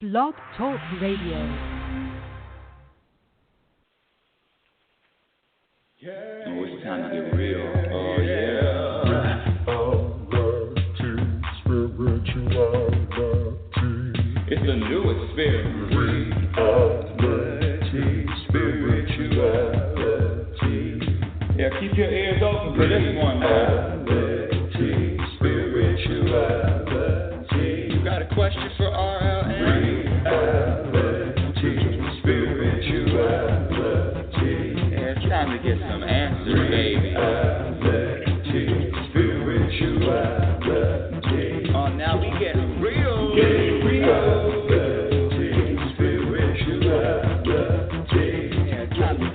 Blog Talk Radio. Oh, it's time to get real. Oh, yeah. It's the new experience. Reality, spirituality. Yeah, keep your ears open for this one, man. Reality, spirituality. You got a question for RLN? Reality, spirituality. Yeah, it's time to get some answers, baby. Reality, spirituality. Oh, now we get real.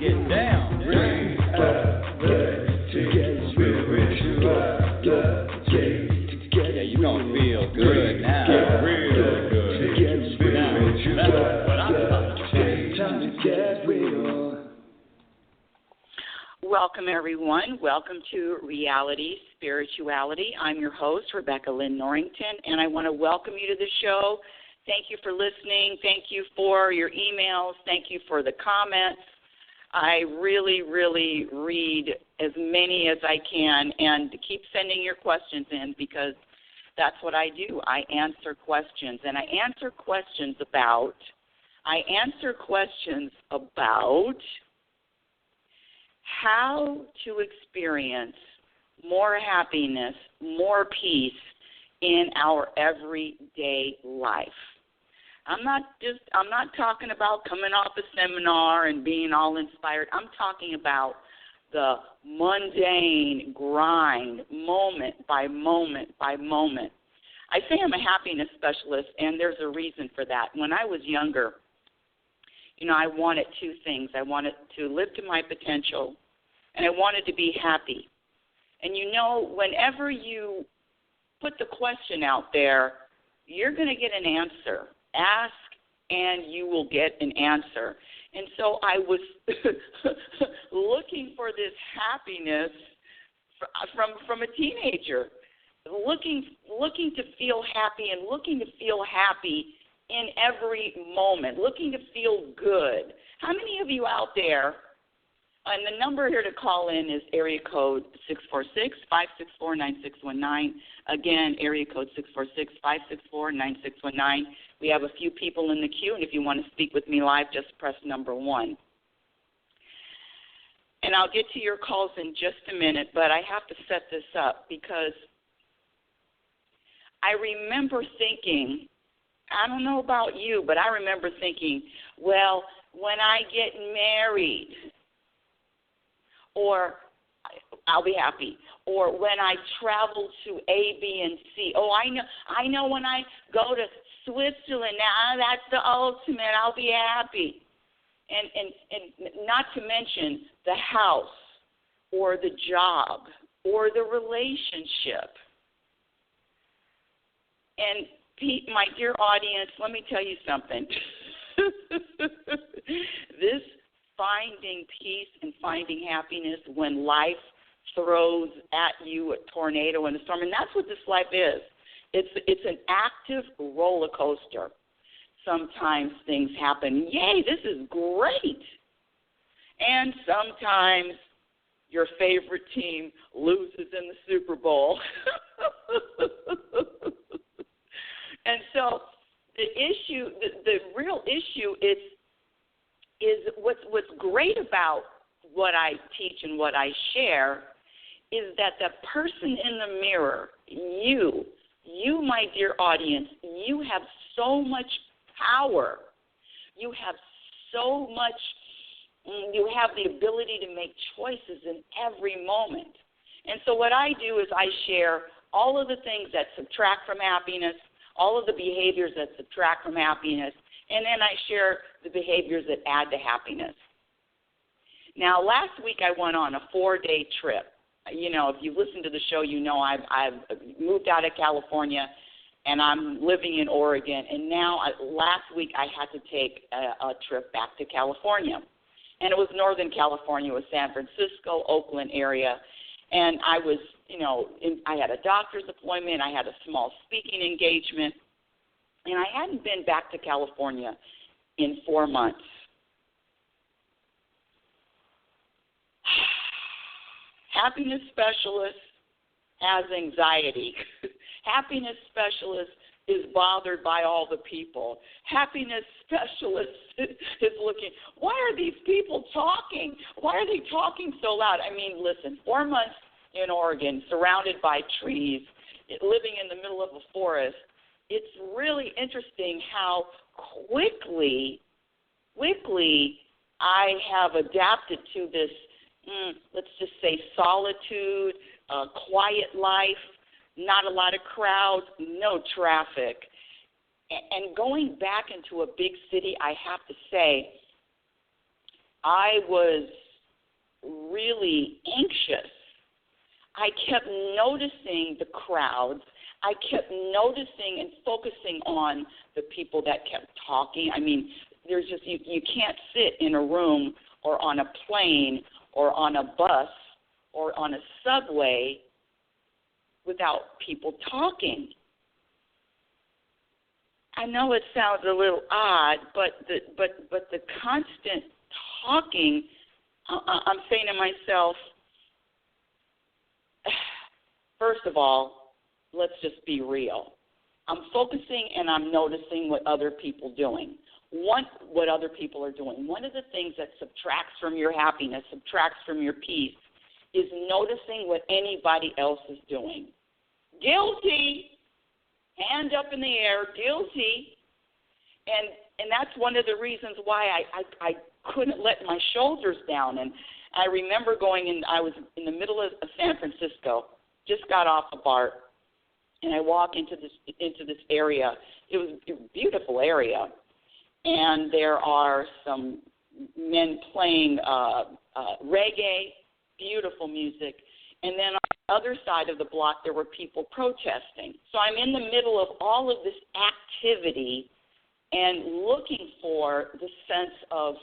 Get down, reality, spirituality. Yeah, you gonna feel good now, real good. Now, that's what I'm talking about. Welcome, everyone. Welcome to Reality Spirituality. I'm your host, Rebecca Lynn Norrington, and I want to welcome you to the show. Thank you for listening. Thank you for your emails. Thank you for the comments. I really, really read as many as I can, and keep sending your questions in because that's what I do. I answer questions, and I answer questions about how to experience more happiness, more peace in our everyday life. I'm not talking about coming off a seminar and being all inspired. I'm talking about the mundane grind, moment by moment by moment. I say I'm a happiness specialist, and there's a reason for that. When I was younger, I wanted two things. I wanted to live to my potential, and I wanted to be happy. And whenever you put the question out there, you're going to get an answer. Ask and you will get an answer. And so I was looking for this happiness from a teenager, looking to feel happy and looking to feel happy in every moment, looking to feel good. How many of you out there, and the number here to call in is area code 646-564-9619. Again, area code 646-564-9619. We have a few people in the queue, and if you want to speak with me live, just press number 1. And I'll get to your calls in just a minute, but I have to set this up because I remember thinking, I don't know about you, but I remember thinking, well, when I get married, or I'll be happy. Or when I travel to A, B, and C. Oh, I know when I go to Switzerland, now that's the ultimate, I'll be happy. And not to mention the house or the job or the relationship. And Pete, my dear audience, let me tell you something. This finding peace and finding happiness when life throws at you a tornado and a storm, and that's what this life is. It's an active roller coaster. Sometimes things happen, yay, this is great. And sometimes your favorite team loses in the Super Bowl. And so the real issue is what's great about what I teach and what I share is that the person in the mirror, you, my dear audience, you have so much power. You have so much, you have the ability to make choices in every moment. And so what I do is I share all of the things that subtract from happiness, all of the behaviors that subtract from happiness, and then I share the behaviors that add to happiness. Now, last week I went on a 4-day trip. If you listen to the show, I've moved out of California, and I'm living in Oregon. And now, last week I had to take a trip back to California. And it was Northern California. It was San Francisco, Oakland area. And I was, I had a doctor's appointment. I had a small speaking engagement. And I hadn't been back to California in 4 months. Happiness specialist has anxiety. Happiness specialist is bothered by all the people. Happiness specialist is looking, why are these people talking? Why are they talking so loud? I mean, listen, 4 months in Oregon, surrounded by trees, living in the middle of a forest, it's really interesting how quickly I have adapted to this, let's just say, solitude, quiet life, not a lot of crowds, no traffic. And going back into a big city, I have to say, I was really anxious. I kept noticing the crowds. I kept noticing and focusing on the people that kept talking. I mean, there's just, you can't sit in a room or on a plane or on a bus or on a subway without people talking. I know it sounds a little odd, but the constant talking, I'm saying to myself, first of all, let's just be real. I'm focusing and I'm noticing what other people doing. What other people are doing. One of the things that subtracts from your happiness, subtracts from your peace, is noticing what anybody else is doing. Guilty. Hand up in the air, guilty. And that's one of the reasons why I couldn't let my shoulders down. And I remember I was in the middle of San Francisco, just got off a BART, and I walk into this area. It was a beautiful area. And there are some men playing reggae, beautiful music. And then on the other side of the block, there were people protesting. So I'm in the middle of all of this activity and looking for the sense of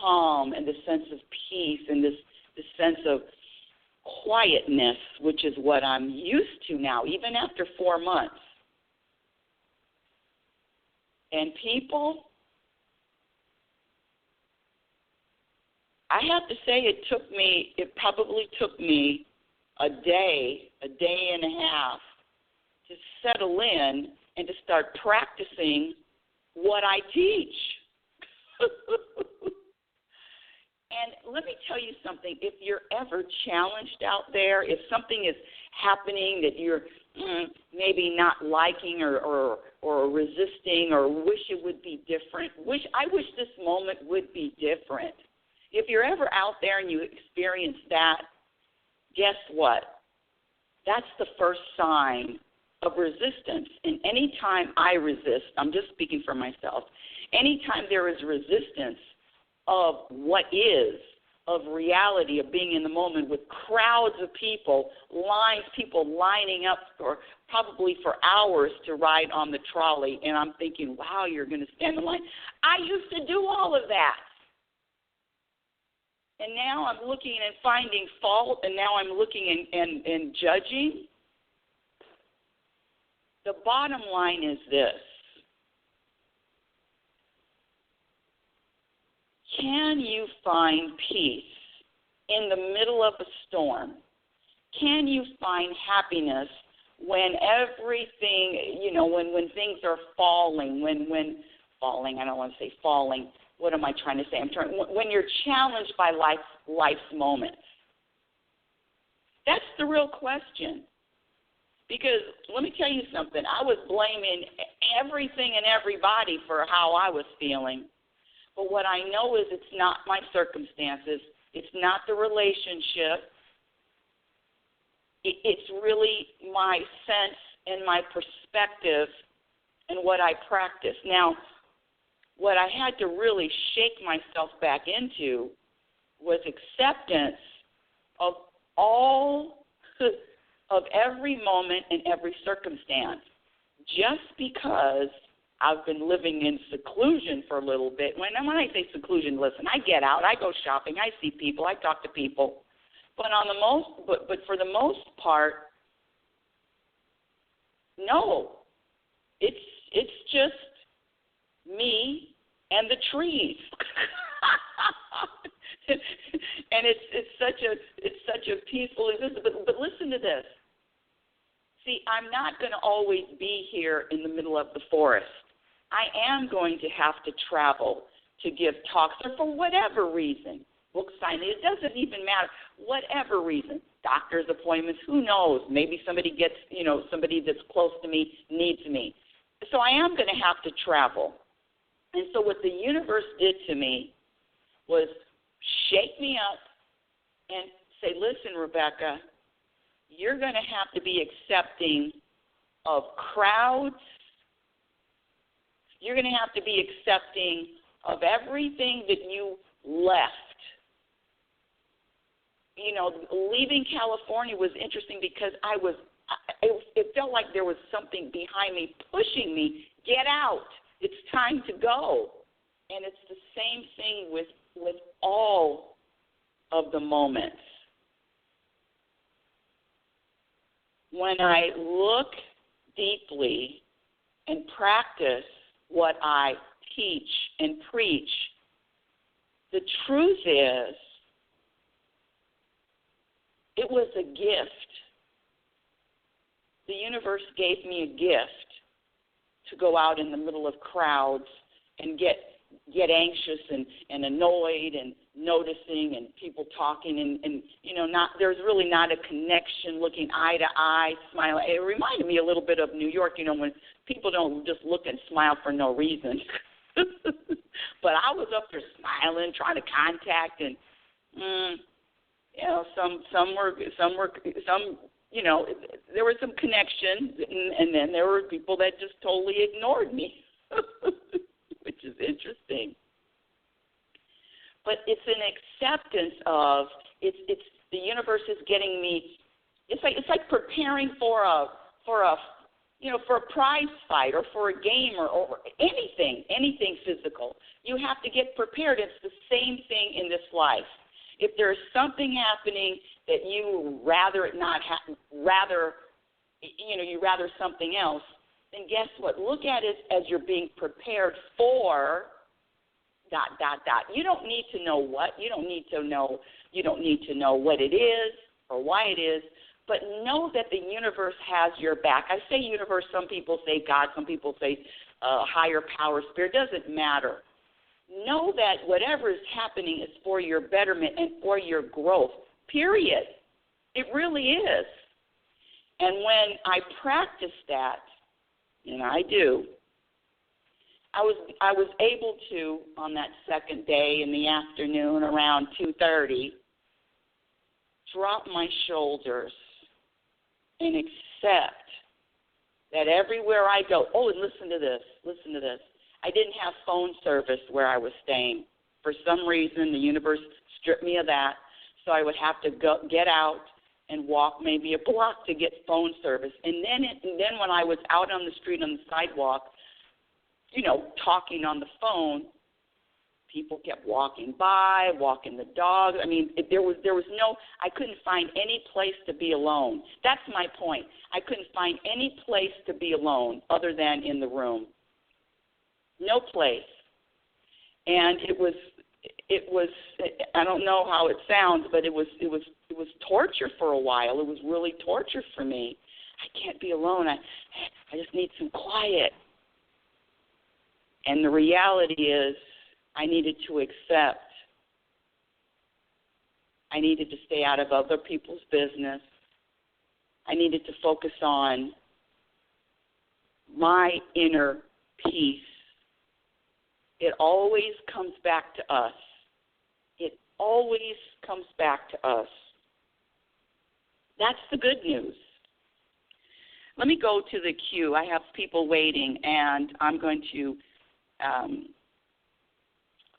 calm and the sense of peace and this sense of quietness, which is what I'm used to now, even after 4 months. And people, I have to say it probably took me a day and a half to settle in and to start practicing what I teach. And let me tell you something. If you're ever challenged out there, if something is happening that you're maybe not liking or resisting or wish it would be different, I wish this moment would be different. If you're ever out there and you experience that, guess what? That's the first sign of resistance. And any time I resist, I'm just speaking for myself, anytime there is resistance of what is, of reality, of being in the moment with crowds of people lining up probably for hours to ride on the trolley, and I'm thinking, wow, you're going to stand in line. I used to do all of that. And now I'm looking and finding fault, and now I'm looking and judging. The bottom line is this. Can you find peace in the middle of a storm? Can you find happiness when everything, when things are falling, when falling, I don't want to say falling. What am I trying to say? When you're challenged by life's moments. That's the real question. Because let me tell you something. I was blaming everything and everybody for how I was feeling. But what I know is it's not my circumstances. It's not the relationship. It's really my sense and my perspective and what I practice. Now, what I had to really shake myself back into was acceptance of every moment and every circumstance. Just because I've been living in seclusion for a little bit. When I say seclusion, listen, I get out, I go shopping, I see people, I talk to people. But for the most part, no. It's It's just me and the trees. And it's such a peaceful existence. But listen to this. See, I'm not going to always be here in the middle of the forest. I am going to have to travel to give talks, or for whatever reason, book signing. It doesn't even matter. Whatever reason, doctor's appointments. Who knows? Maybe somebody gets, somebody that's close to me needs me. So I am going to have to travel. And so what the universe did to me was shake me up and say, listen, Rebecca, you're going to have to be accepting of crowds. You're going to have to be accepting of everything that you left. Leaving California was interesting because it felt like there was something behind me pushing me, get out. It's time to go. And it's the same thing with all of the moments. When I look deeply and practice what I teach and preach, the truth is, it was a gift. The universe gave me a gift to go out in the middle of crowds and get anxious and annoyed and noticing and people talking and there's really not a connection, looking eye to eye, smiling. It reminded me a little bit of New York, when people don't just look and smile for no reason. But I was up there smiling, trying to contact, and there was some connection, and then there were people that just totally ignored me, which is interesting. But it's an acceptance of it's the universe is getting me. It's like preparing for a prize fight or for a game or anything physical. You have to get prepared. It's the same thing in this life. If there's something happening that you rather it not happen, you rather something else, then guess what? Look at it as you're being prepared for ... You don't need to know what. You don't need to know what it is or why it is, but know that the universe has your back. I say universe, some people say God, some people say higher power, spirit. Doesn't matter. Know that whatever is happening is for your betterment and for your growth, period. It really is. And when I practice that, and I do, I was able to, on that second day in the afternoon around 2:30, drop my shoulders and accept that everywhere I go, and listen to this. I didn't have phone service where I was staying. For some reason, the universe stripped me of that, so I would have to get out and walk maybe a block to get phone service. And then when I was out on the street on the sidewalk, talking on the phone, people kept walking by, walking the dog. I mean, there was no, I couldn't find any place to be alone. That's my point. I couldn't find any place to be alone other than in the room. No place. And it was, I don't know how it sounds, but it was torture for a while. It was really torture for me. I can't be alone. I just need some quiet. And the reality is I needed to accept. I needed to stay out of other people's business. I needed to focus on my inner peace. It always comes back to us. It always comes back to us. That's the good news. Let me go to the queue. I have people waiting, and I'm going to,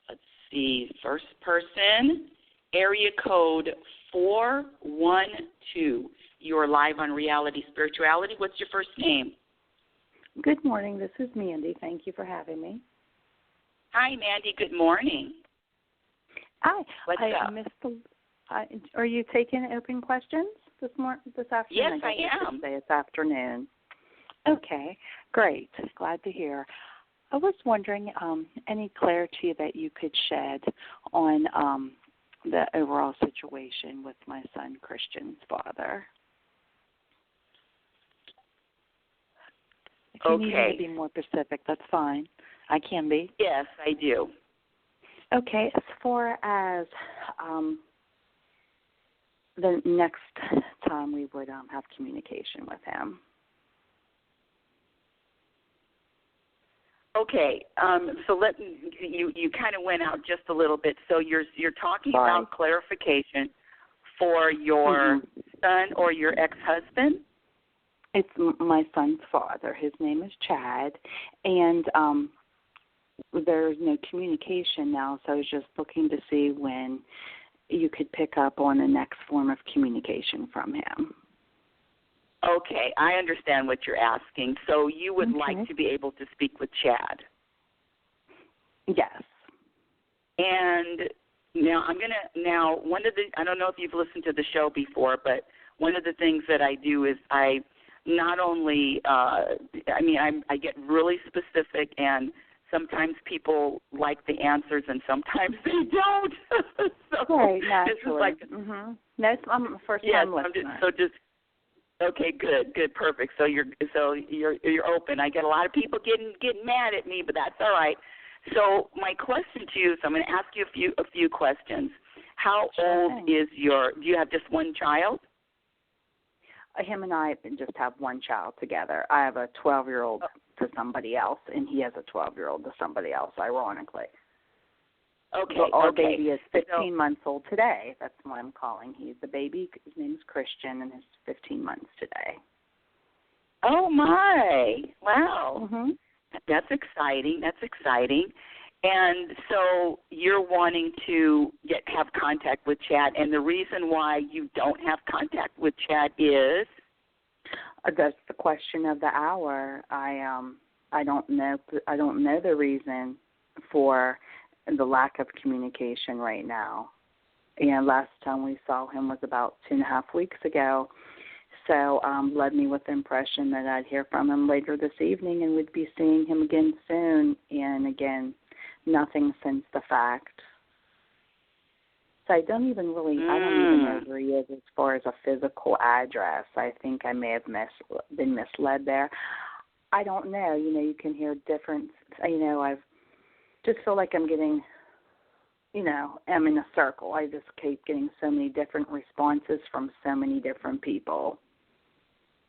let's see, first person, area code 412. You're live on Reality Spirituality. What's your first name? Good morning. This is Mandy. Thank you for having me. Hi, Mandy. Good morning. Hi. What's up? Are you taking open questions this afternoon? Yes, I am. This afternoon. Okay, great. Glad to hear. I was wondering any clarity that you could shed on the overall situation with my son Christian's father. If you need me to be more specific, that's fine. I can be. Yes, I do. Okay, as far as the next time we would have communication with him. Okay, so you kind of went out just a little bit. So you're talking Sorry. about clarification for your son or your ex-husband? It's my son's father. His name is Chad, and there's no communication now, so I was just looking to see when you could pick up on the next form of communication from him. Okay, I understand what you're asking. So you would like to be able to speak with Chad? Yes. And now one of the, I don't know if you've listened to the show before, but one of the things that I do is I not only, I get really specific, and sometimes people like the answers and sometimes they don't. So right, naturally. This is like That's I'm a first time listener. Okay, good, perfect. So you're open. I get a lot of people getting mad at me, but that's all right. So my question to you, so I'm going to ask you a few questions. How old is do you have just one child? Him and I just have one child together. I have a 12-year-old to somebody else, and he has a 12-year-old to somebody else, ironically. Okay. So our baby is 15 months old today. That's what I'm calling. He's the baby. His name is Christian, and he's 15 months today. Oh, my. Wow. Mm-hmm. That's exciting. And so you're wanting to have contact with Chad, and the reason why you don't have contact with Chad is? That's the question of the hour. I don't know the reason for the lack of communication right now. And last time we saw him was about 2.5 weeks ago. So led me with the impression that I'd hear from him later this evening and would be seeing him again soon. And again, nothing since the fact. So I don't even know where he is as far as a physical address. I think I may have been misled there. I don't know. You can hear different, I've just feel like I'm getting, I'm in a circle. I just keep getting so many different responses from so many different people.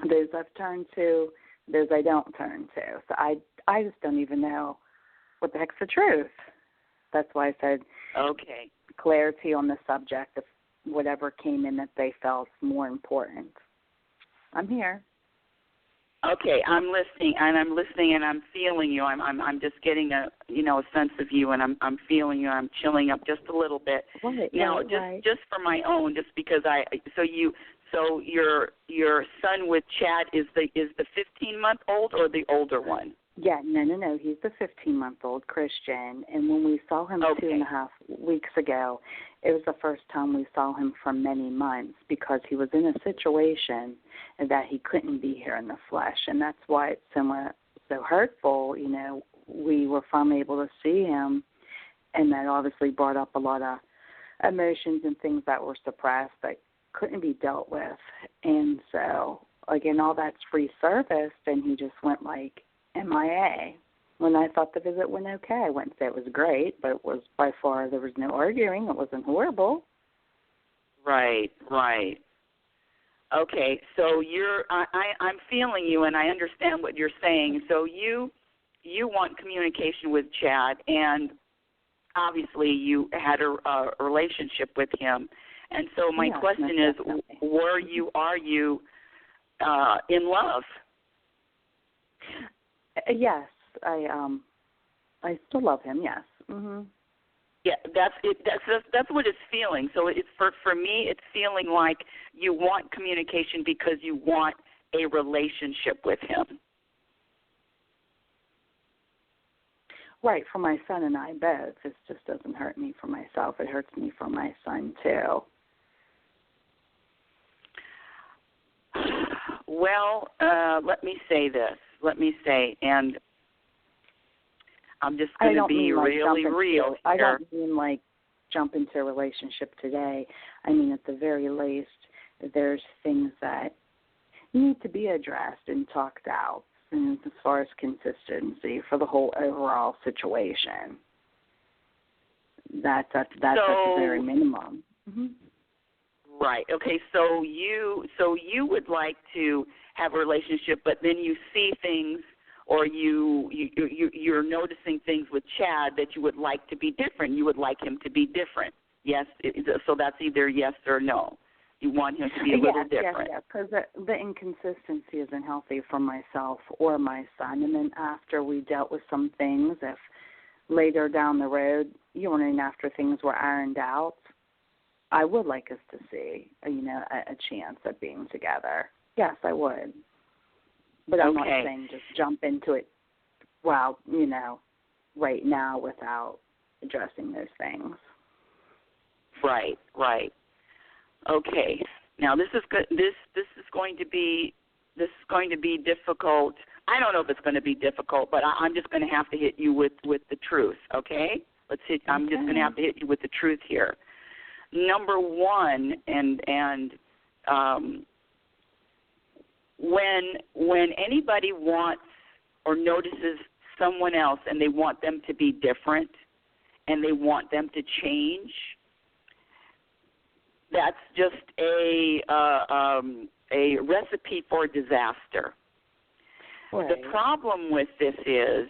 Those I've turned to, those I don't turn to. So I just don't even know what the heck's the truth. That's why I said clarity on the subject of whatever came in that they felt more important. I'm here. Okay, I'm listening, and I'm feeling you. I'm just getting a sense of you, and I'm feeling you. I'm chilling up just a little bit. Right, now, just for my own, just because so your son with Chad is the 15-month-old or the older one? Yeah, no. He's the 15-month-old Christian, and when we saw him 2.5 weeks ago, it was the first time we saw him for many months because he was in a situation that he couldn't be here in the flesh, and that's why it's so hurtful. We were finally able to see him, and that obviously brought up a lot of emotions and things that were suppressed that couldn't be dealt with. And so, again, all that's resurfaced, and he just went like MIA. When I thought the visit went okay, I wouldn't say it was great, but it was by far, there was no arguing. It wasn't horrible. Right. Okay, so I'm feeling you, and I understand what you're saying. So you want communication with Chad, and obviously you had a relationship with him. And so my question is, are you in love? Yes, I still love him. Yes. Mm-hmm. Yeah, that's it. That's what it's feeling. So it's for me, it's feeling like you want communication because you want a relationship with him. Right, for my son and I both. This just doesn't hurt me for myself. It hurts me for my son too. Well, let me say this. And I'm just going to be really real I here. don't mean like jump into a relationship today. I mean, at the very least, there's things that need to be addressed and talked out, and as far as consistency for the whole overall situation. That's at the very minimum. Mm-hmm. Right. Okay. So you would like to have a relationship, but then you see things, or you're noticing things with Chad that you would like to be different. You would like him to be different. Yes. So that's either yes or no. You want him to be a little different. Yes, because the inconsistency isn't healthy for myself or my son. And then after we dealt with some things, if later down the road, after things were ironed out, I would like us to see, a chance at being together. Yes, I would. But I'm not saying just jump into it, right now without addressing those things. Right. Okay. Now this is good. This is going to be difficult. I don't know if it's going to be difficult, but I'm just going to have to hit you with the truth. Okay. I'm just going to have to hit you with the truth here. Number one, and when anybody wants or notices someone else and they want them to be different and they want them to change, that's just a recipe for disaster. Right. The problem with this is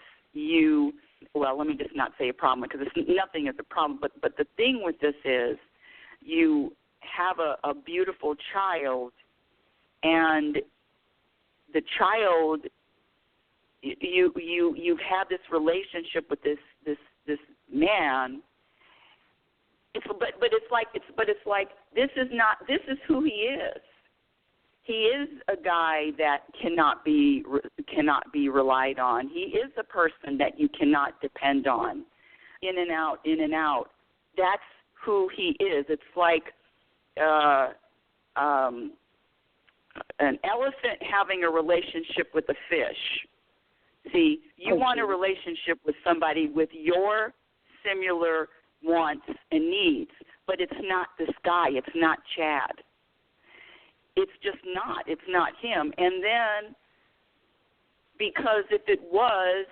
let me just not say a problem because nothing is a problem, but the thing with this is you have a beautiful child, and the child, you've had this relationship with this man. It's like this is who he is. He is a guy that cannot be relied on. He is a person that you cannot depend on. In and out. That's who he is. It's like an elephant having a relationship with a fish. See, you want a relationship with somebody with your similar wants and needs, but it's not this guy. It's not Chad. It's just not. It's not him. And then, because if it was,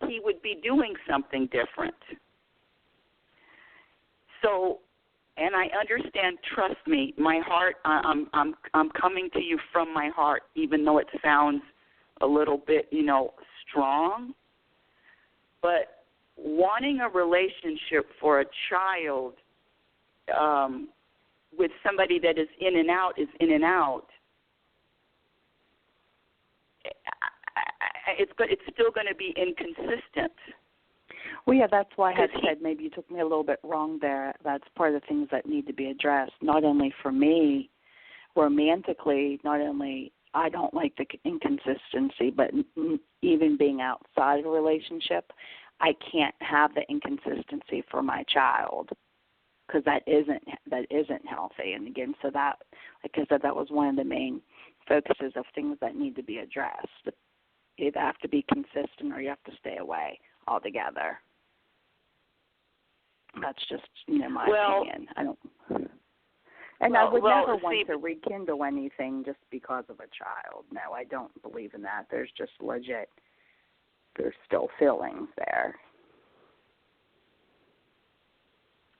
he would be doing something different. So, and I understand. Trust me, my heart. I'm coming to you from my heart, even though it sounds a little bit, strong. But wanting a relationship for a child with somebody that is in and out is in and out. It's still going to be inconsistent. Well, yeah, that's why I had said maybe you took me a little bit wrong there. That's part of the things that need to be addressed, not only for me romantically, not only I don't like the inconsistency, but even being outside of a relationship, I can't have the inconsistency for my child because that isn't healthy. And again, so that, like I said, that was one of the main focuses of things that need to be addressed. You either have to be consistent or you have to stay away altogether. That's just my opinion. I don't. And I would never want to rekindle anything just because of a child. No, I don't believe in that. There's still feelings there.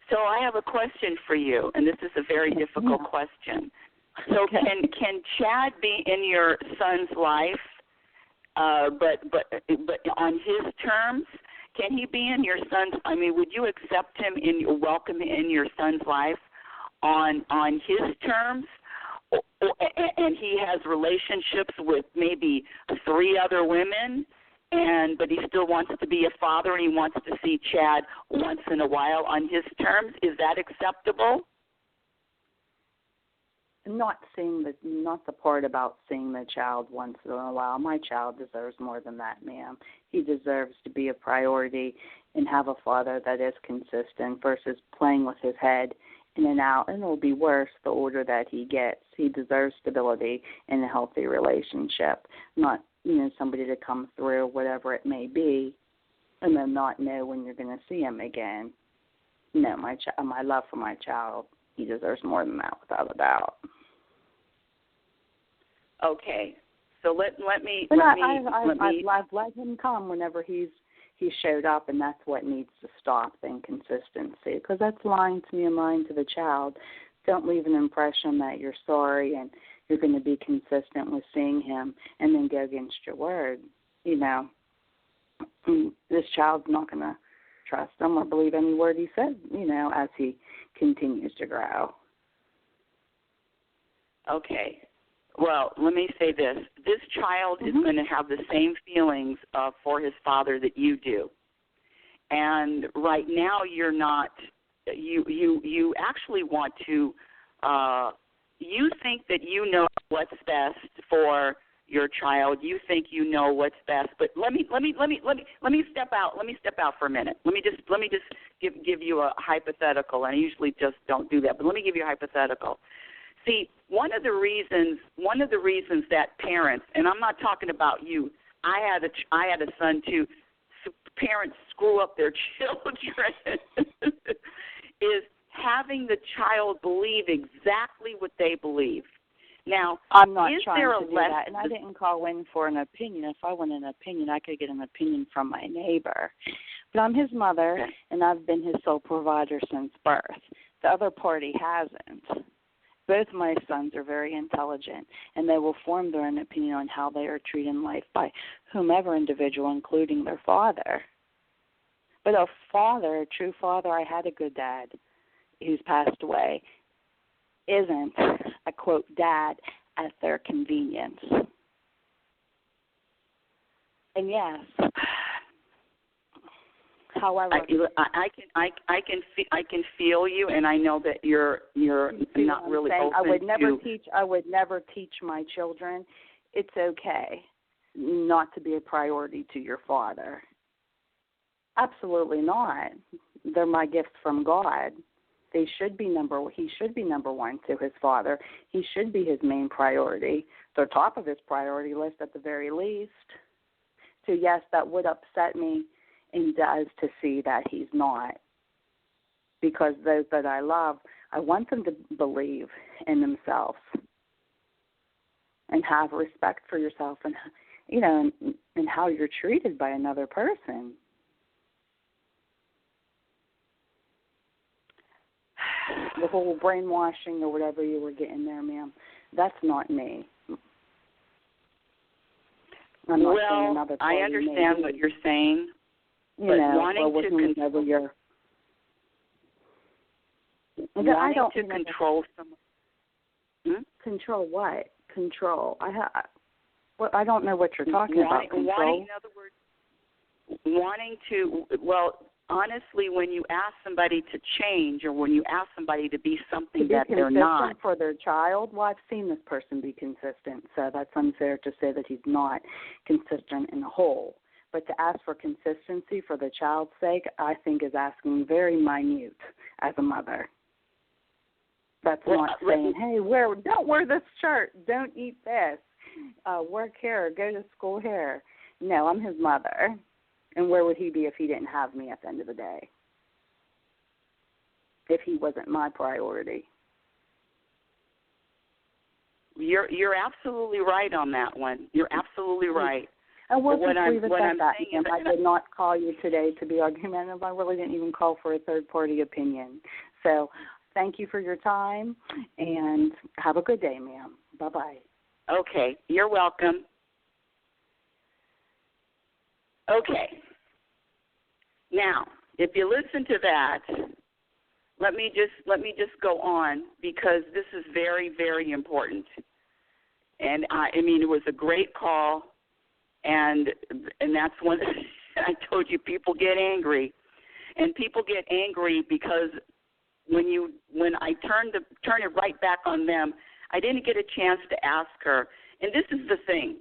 So I have a question for you, and this is a very difficult question. So can Chad be in your son's life, but on his terms? Can he be in your son's? I mean, would you accept him welcome him in your son's life on his terms? And he has relationships with maybe 3 other women, but he still wants to be a father and he wants to see Chad once in a while on his terms. Is that acceptable? Not the part about seeing the child once in a while. My child deserves more than that, ma'am. He deserves to be a priority and have a father that is consistent versus playing with his head in and out, and it'll be worse the older that he gets. He deserves stability in a healthy relationship, not, somebody to come through, whatever it may be, and then not know when you're going to see him again. No, my love for my child, he deserves more than that, without a doubt. Okay, so let me. I've let him come whenever he showed up, and that's what needs to stop, the inconsistency, because that's lying to me and lying to the child. Don't leave an impression that you're sorry and you're going to be consistent with seeing him and then go against your word. This child's not going to trust him or believe any word he said, as he continues to grow. Okay. Well, let me say this. This child is going to have the same feelings for his father that you do. And right now you're not, you actually want to, you think that you know what's best for your child. You think you know what's best. But let me step out. Let me step out for a minute. Let me just give you a hypothetical. And I usually just don't do that, but let me give you a hypothetical. See, one of the reasons that parents, and I'm not talking about you. I had a son too. Parents screw up their children. Is having the child believe exactly what they believe. Now, I'm not is trying there to do that, and I didn't call in for an opinion. If I want an opinion, I could get an opinion from my neighbor. But I'm his mother, okay, and I've been his sole provider since birth. The other party hasn't. Both my sons are very intelligent, and they will form their own opinion on how they are treated in life by whomever individual, including their father. But a true father, I had a good dad who's passed away, isn't a, quote, dad at their convenience. And yes, however, I can feel you, and I know that you're not really open I would never to. teach my children it's okay not to be a priority to your father. Absolutely not. They're my gifts from God. He should be number one to his father. He should be his main priority. They're top of his priority list at the very least. So yes, that would upset me and does to see that he's not. Because those that I love, I want them to believe in themselves and have respect for yourself and and how you're treated by another person. The whole brainwashing or whatever you were getting there, ma'am, that's not me. I'm not saying another party. I understand what you're saying, but wanting to control someone. Control what? Control. I don't know what you're talking about. Control. In other words, wanting to. Well, honestly, when you ask somebody to change or when you ask somebody to be something that they're not. For their child, well, I've seen this person be consistent, so that's unfair to say that he's not consistent in the whole. But to ask for consistency for the child's sake, I think is asking very minute as a mother. That's not saying, hey, don't wear this shirt, don't eat this, work here, go to school here. No, I'm his mother. And where would he be if he didn't have me at the end of the day? If he wasn't my priority. You're absolutely right on that one. You're absolutely right. And we'll just leave it at that. I did not call you today to be argumentative. I really didn't even call for a third-party opinion. So thank you for your time, and have a good day, ma'am. Bye-bye. Okay. You're welcome. Okay. Now, if you listen to that, let me just go on because this is very, very important. And I mean, it was a great call, and that's when I told you people get angry, and people get angry because when I turn it right back on them, I didn't get a chance to ask her. And this is the thing.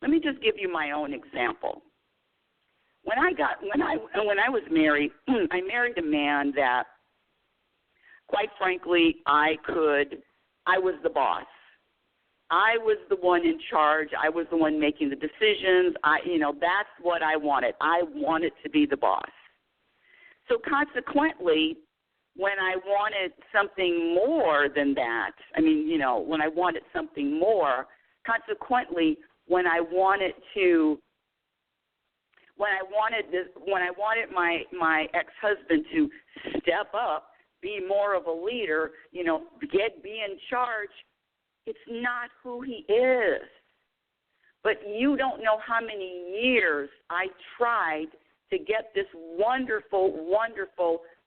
Let me just give you my own example. When I was married, I married a man that quite frankly, I was the boss. I was the one in charge. I was the one making the decisions. That's what I wanted. I wanted to be the boss. So consequently, when I wanted something more than that, when I wanted something more, consequently, when I wanted my ex-husband to step up, be more of a leader, be in charge, it's not who he is. But you don't know how many years I tried to get this wonderful,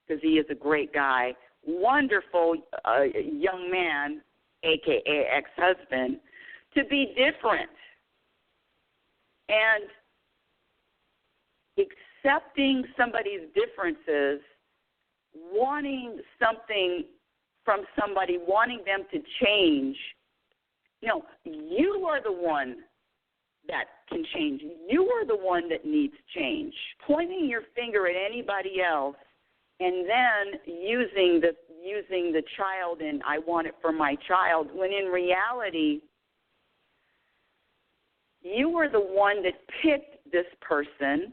because he is a great guy, wonderful young man, a.k.a. ex-husband, to be different. And accepting somebody's differences, wanting something from somebody, wanting them to change, you are the one that can change. You are the one that needs change. Pointing your finger at anybody else and then using the child and I want it for my child, when in reality, you are the one that picked this person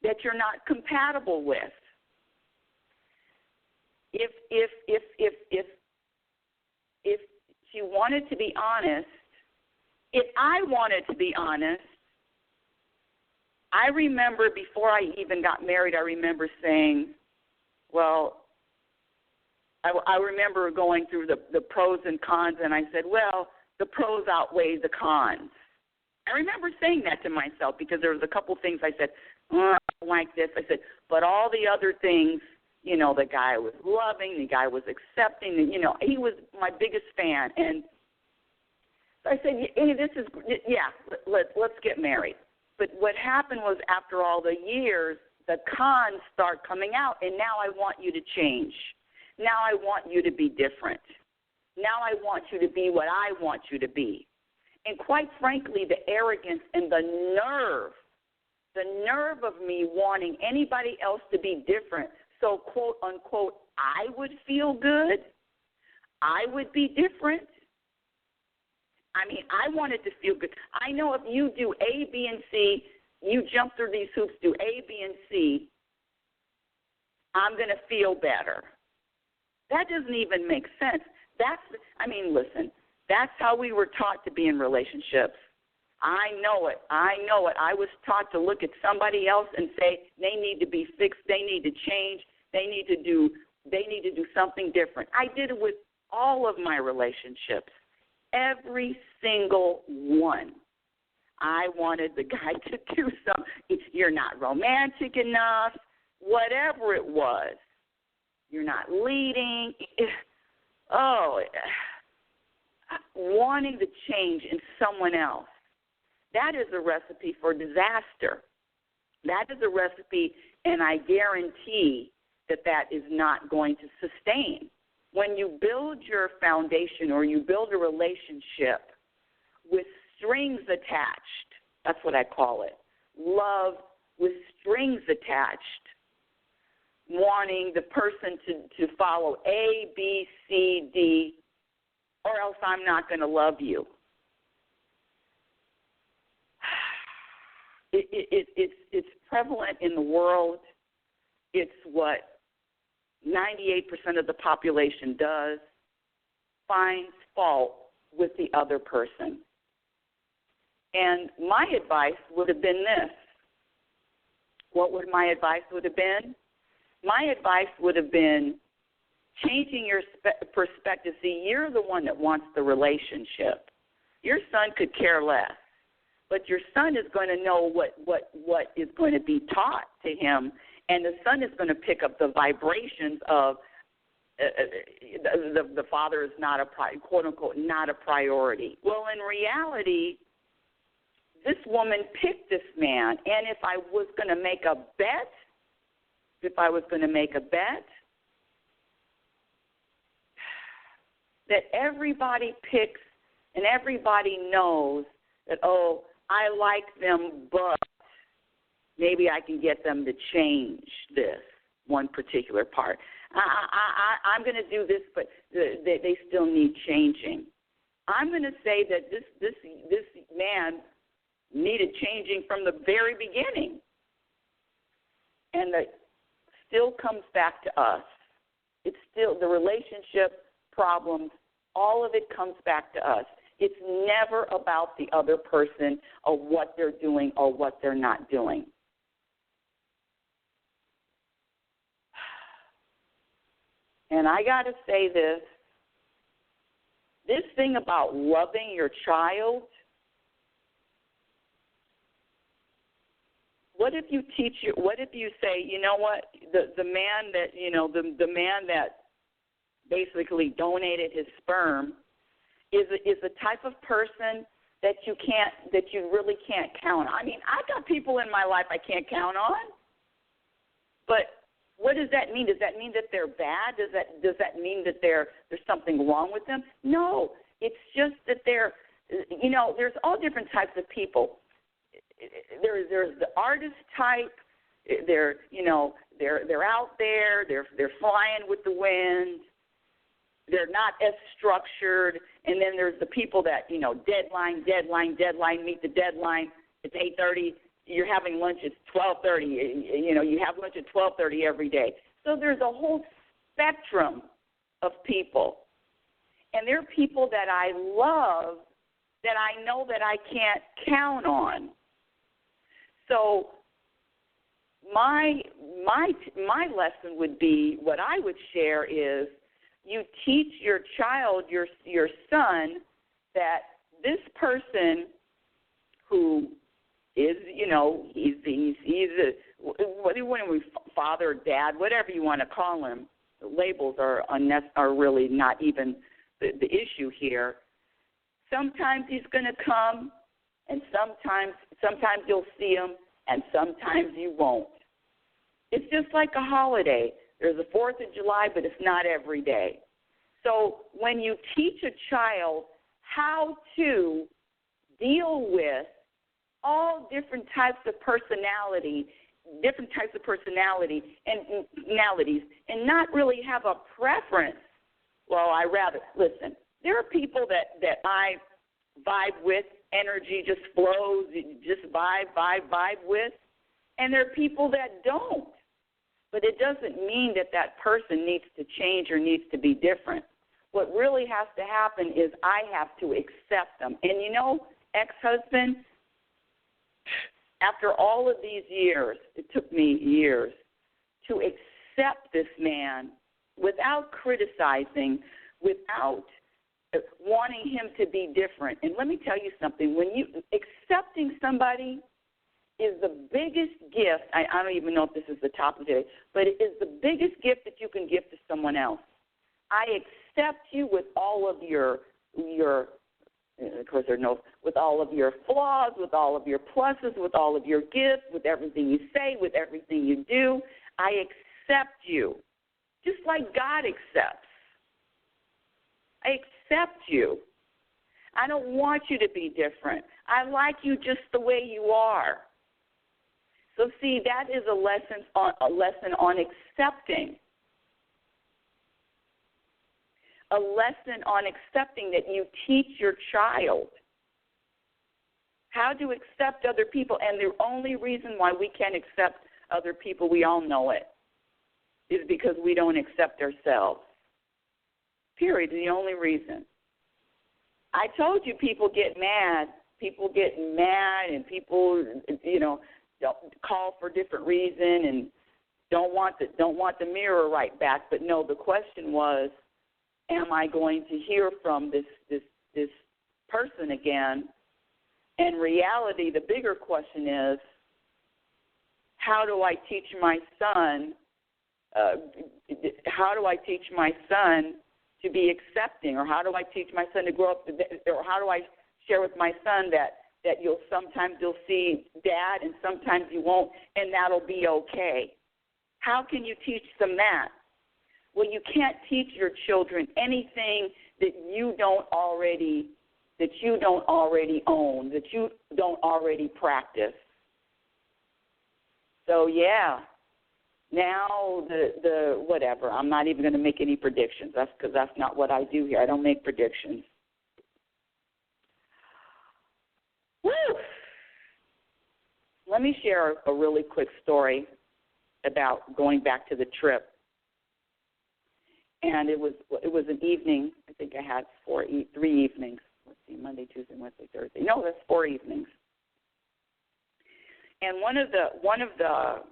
that you're not compatible with. If you wanted to be honest, if I wanted to be honest, I remember before I even got married, I remember saying, well, I remember going through the pros and cons, and I said, well, the pros outweigh the cons. I remember saying that to myself because there was a couple things I said, I don't like this. I said, but all the other things, the guy was loving, the guy was accepting, he was my biggest fan. And so I said, hey, let's get married. But what happened was after all the years, the cons start coming out, and now I want you to change. Now I want you to be different. Now I want you to be what I want you to be. And quite frankly, the arrogance and the nerve of me wanting anybody else to be different, so quote unquote, I would feel good, I would be different. I wanted to feel good. I know if you do A, B, and C, you jump through these hoops, do A, B, and C, I'm going to feel better. That doesn't even make sense. Listen, that's how we were taught to be in relationships. I know it. I was taught to look at somebody else and say they need to be fixed, they need to change, they need to do something different. I did it with all of my relationships, every single one. I wanted the guy to do something. You're not romantic enough, whatever it was. You're not leading. Wanting the change in someone else. That is a recipe for disaster. That is a recipe, and I guarantee that is not going to sustain. When you build your foundation or you build a relationship with strings attached, that's what I call it, love with strings attached, wanting the person to follow A, B, C, D, or else I'm not going to love you. It's prevalent in the world. It's what 98% of the population does, finds fault with the other person. And my advice would have been this. What would my advice would have been? My advice would have been changing your perspective. See, you're the one that wants the relationship. Your son could care less. But your son is going to know what is going to be taught to him, and the son is going to pick up the vibrations of the father is not quote unquote not a priority. Well, in reality, this woman picked this man, and if I was going to make a bet, that everybody picks and everybody knows that, oh, I like them, but maybe I can get them to change this one particular part. I'm going to do this, but they still need changing. I'm going to say that this man needed changing from the very beginning. And that still comes back to us. It's still the relationship problems, all of it comes back to us. It's never about the other person or what they're doing or what they're not doing. And I got to say this thing about loving your child, what if you say, you know what, the man that, the man that basically donated his sperm is the type of person that you really can't count on. I mean, I got people in my life I can't count on. But what does that mean? Does that mean that they're bad? Does that mean that there's something wrong with them? No, it's just that there's all different types of people. There's the artist type. They're out there. They're flying with the wind. They're not as structured. And then there's the people that deadline, meet the deadline. It's 8:30. You're having lunch at 12:30. You have lunch at 12:30 every day. So there's a whole spectrum of people. And there are people that I love that I know that I can't count on. So my lesson would be, what I would share is, you teach your child, your son, that this person who is, he's a father, dad, whatever you want to call him. The labels are really not even the issue here. Sometimes he's going to come, and sometimes you'll see him, and sometimes you won't. It's just like a holiday. There's a 4th of July, but it's not every day. So when you teach a child how to deal with all different types of personality and not really have a preference. Well, listen, there are people that I vibe with, energy just flows, just vibe with, and there are people that don't. But it doesn't mean that person needs to change or needs to be different. What really has to happen is I have to accept them. And ex-husband, after all of these years, it took me years to accept this man without criticizing, without wanting him to be different. And let me tell you something. When accepting somebody is the biggest gift. I don't even know if this is the topic today, but it is the biggest gift that you can give to someone else. I accept you with all of your of course there are no, with all of your flaws, with all of your pluses, with all of your gifts, with everything you say, with everything you do. I accept you, just like God accepts. I accept you. I don't want you to be different. I like you just the way you are. So see, that is a lesson on accepting. A lesson on accepting that you teach your child how to accept other people. And the only reason why we can't accept other people, we all know it, is because we don't accept ourselves. Period. The only reason. I told you people get mad. People get mad and people, don't call for different reason and don't want the mirror right back. But no, the question was, am I going to hear from this person again? In reality, the bigger question is, how do I teach my son? How do I teach my son to be accepting, or how do I teach my son to grow up? Or how do I share with my son that sometimes you'll see dad and sometimes you won't, and that'll be okay? How can you teach them that? Well, you can't teach your children anything that you don't already own, that you don't already practice. So yeah, Now the whatever. I'm not even going to make any predictions. That's because that's not what I do here. I don't make predictions. Woo! Let me share a really quick story about going back to the trip. And it was an evening. I think I had 3 evenings. Let's see, Monday, Tuesday, Wednesday, Thursday. No, that's 4 evenings. And one of the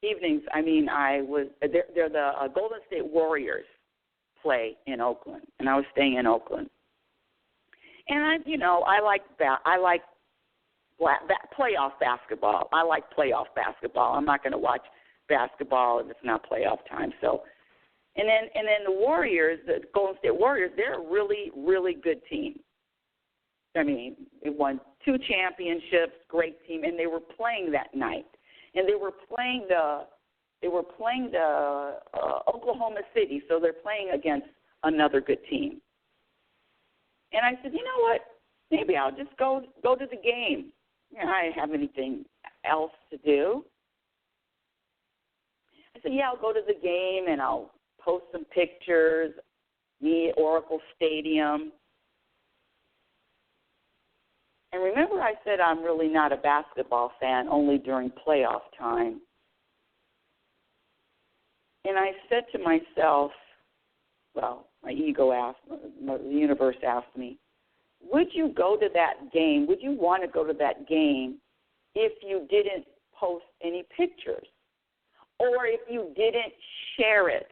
evenings, I was they're the Golden State Warriors play in Oakland, and I was staying in Oakland. And I like playoff basketball. I like playoff basketball. I'm not going to watch basketball if it's not playoff time. So, and then the Warriors, the Golden State Warriors, they're a really, really good team. They won 2 championships, great team, and they were playing that night. And they were playing the Oklahoma City, so they're playing against another good team. And I said, you know what? Maybe I'll just go to the game. I didn't have anything else to do. I said, yeah, I'll go to the game and I'll post some pictures, me at Oracle Stadium. And remember I said I'm really not a basketball fan, only during playoff time. And I said to myself, well, my ego asked, the universe asked me, would you go to that game? Would you want to go to that game if you didn't post any pictures? Or if you didn't share it?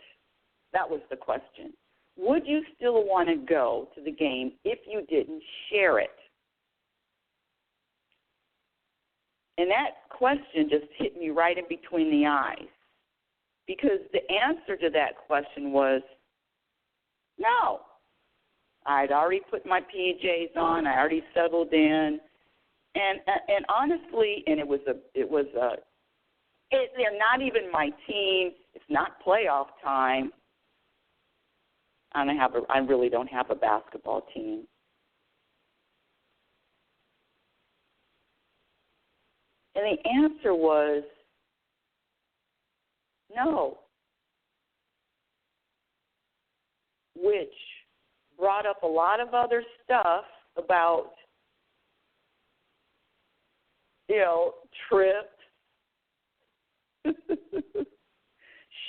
That was the question. Would you still want to go to the game if you didn't share it? And that question just hit me right in between the eyes, because the answer to that question was no. I'd already put my PJs on. I already settled in, and honestly, and they're not even my team. It's not playoff time. I really don't have a basketball team. And the answer was no, which brought up a lot of other stuff about, trips,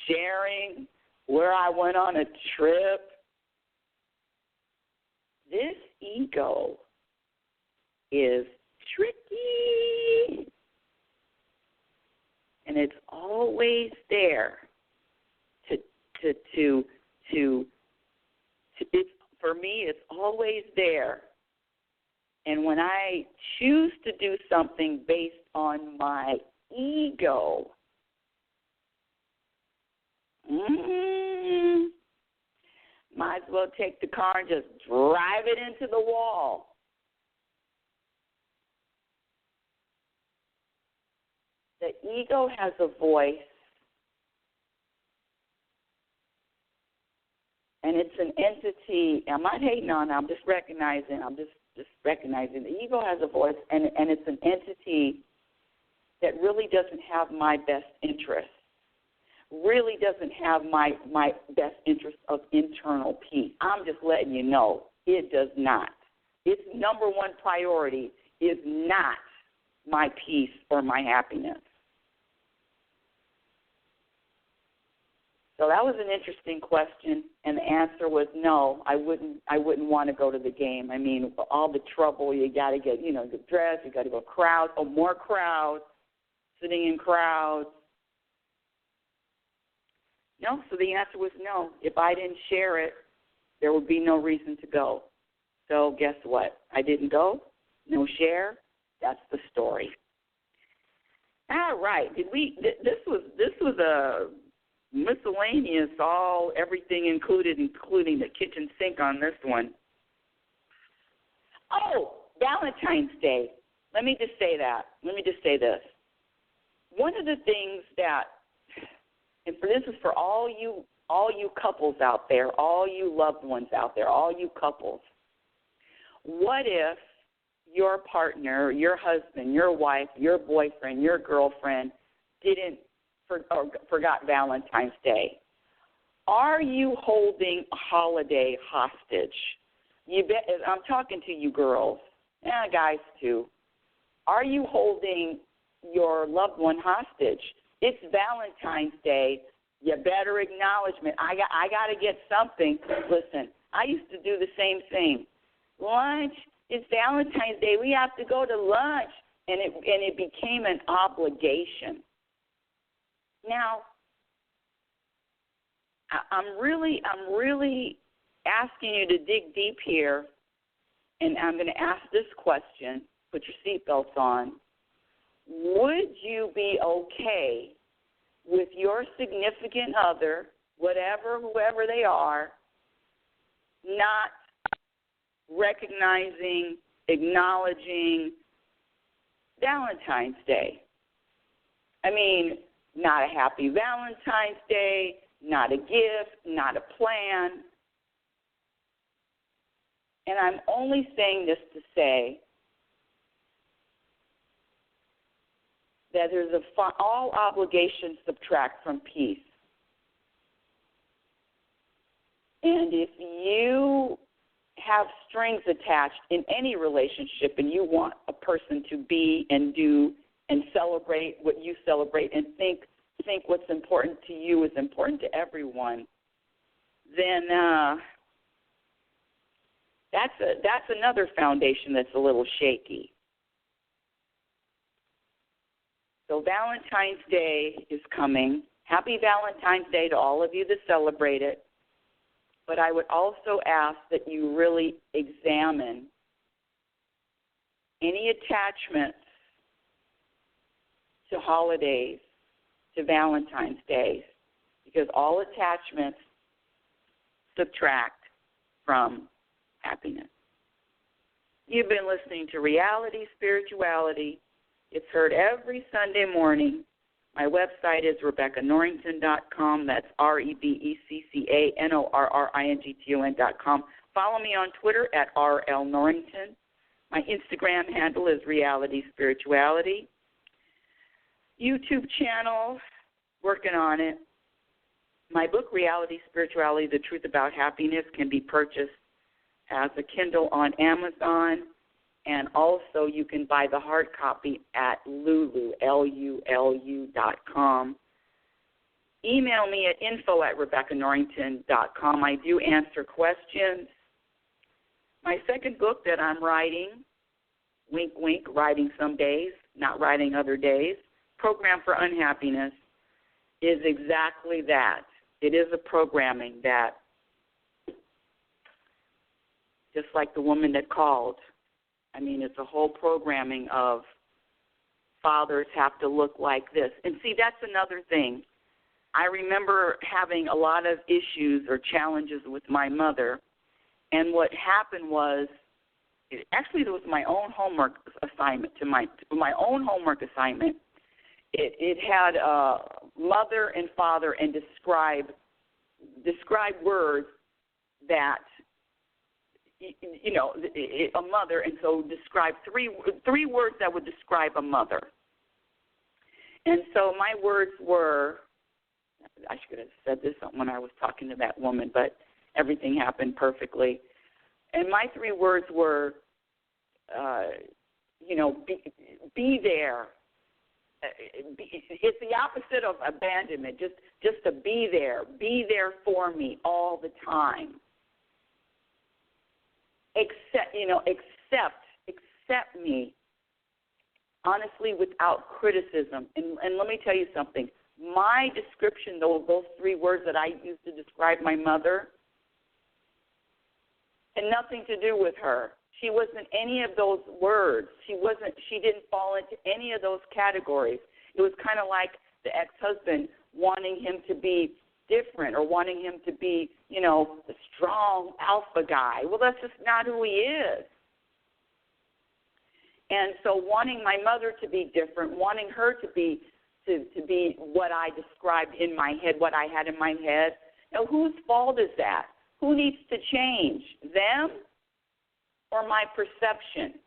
sharing where I went on a trip. This ego is tricky. And it's always there for me, it's always there. And when I choose to do something based on my ego, might as well take the car and just drive it into the wall. The ego has a voice, and it's an entity. I'm not hating on it. I'm just recognizing. The ego has a voice, and it's an entity that really doesn't have my best interest, really doesn't have my best interest of internal peace. I'm just letting you know, it does not. Its number one priority is not my peace or my happiness. So that was an interesting question, and the answer was no. I wouldn't want to go to the game. All the trouble you got to get, get dressed, you got to go more crowds, sitting in crowds. No, so the answer was no. If I didn't share it, there would be no reason to go. So guess what? I didn't go. No share. That's the story. All right. This was a miscellaneous, everything included, including the kitchen sink on this one. Oh, Valentine's Day. Let me just say this. One of the things that, and this is for all you couples out there, all you loved ones out there, all you couples. What if your partner, your husband, your wife, your boyfriend, your girlfriend didn't forgot Valentine's Day. Are you holding a holiday hostage? I'm talking to you girls, and guys too. Are you holding your loved one hostage? It's Valentine's Day. You better acknowledgement. I got to get something. Listen, I used to do the same thing. Lunch. It's Valentine's Day. We have to go to lunch, and it became an obligation. Now, I'm really asking you to dig deep here, and I'm going to ask this question. Put your seatbelts on. Would you be okay with your significant other, whoever they are, not recognizing, acknowledging Valentine's Day? I mean, not a happy Valentine's Day, not a gift, not a plan. And I'm only saying this to say that there's all obligations subtract from peace. And if you have strings attached in any relationship and you want a person to be and do and celebrate what you celebrate and think what's important to you is important to everyone, then that's another foundation that's a little shaky. So Valentine's Day is coming. Happy Valentine's Day to all of you that celebrate it. But I would also ask that you really examine any attachments to holidays, to Valentine's Day, because all attachments subtract from happiness. You've been listening to Reality Spirituality. It's heard every Sunday morning. My website is RebeccaNorrington.com. That's RebeccaNorrington.com. Follow me on Twitter at RLNorrington. My Instagram handle is Reality Spirituality. YouTube channel, working on it. My book, Reality Spirituality, The Truth About Happiness, can be purchased as a Kindle on Amazon. And also you can buy the hard copy at Lulu, LULU.com. Email me at info@RebeccaNorrington.com. I do answer questions. My second book that I'm writing, wink, wink, writing some days, not writing other days, Program for Unhappiness, is exactly that. It is a programming that, just like the woman that called, I mean, it's a whole programming of fathers have to look like this. And see, that's another thing. I remember having a lot of issues or challenges with my mother, and what happened was, actually it was my own homework assignment. It had mother and father and describe words that, you know, a mother, and so describe three words that would describe a mother. And so my words were, I should have said this when I was talking to that woman, but everything happened perfectly. And my 3 words were, be there. It's the opposite of abandonment. Just to be there for me all the time. Accept me, honestly, without criticism. And let me tell you something. My description, those 3 words that I used to describe my mother, had nothing to do with her. She wasn't any of those words. She didn't fall into any of those categories. It was kind of like the ex-husband wanting him to be different or wanting him to be, the strong alpha guy. Well, that's just not who he is. And so wanting my mother to be different, wanting her to be what I described in my head, what I had in my head, whose fault is that? Who needs to change, them or my perception?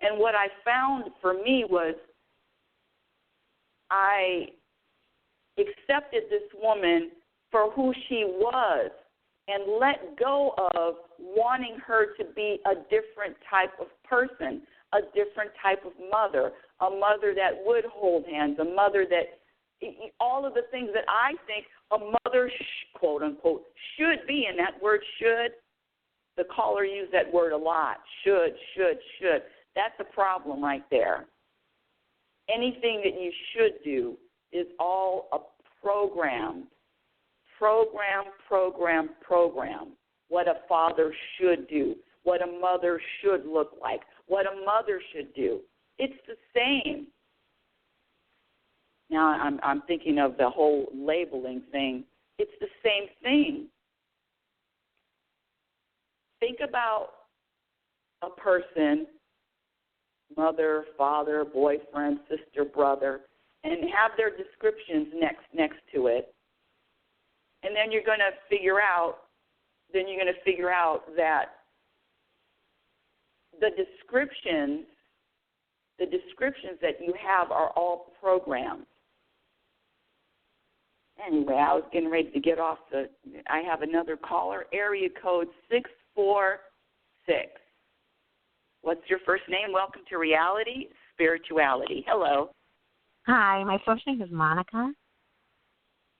And what I found for me was I accepted this woman for who she was and let go of wanting her to be a different type of person, a different type of mother, a mother that would hold hands, a mother that, all of the things that I think a mother, quote unquote, should be. And that word should, the caller used that word a lot, should. That's a problem right there. Anything that you should do is all a program. What a father should do, what a mother should look like, what a mother should do. It's the same. Now I'm thinking of the whole labeling thing. It's the same thing. Think about a person, mother, father, boyfriend, sister, brother, and have their descriptions next to it. And then you're going to figure out that the descriptions that you have are all programs. Anyway, I was getting ready to get off I have another caller, area code 646. What's your first name? Welcome to Reality Spirituality. Hello. Hi, my first name is Monica.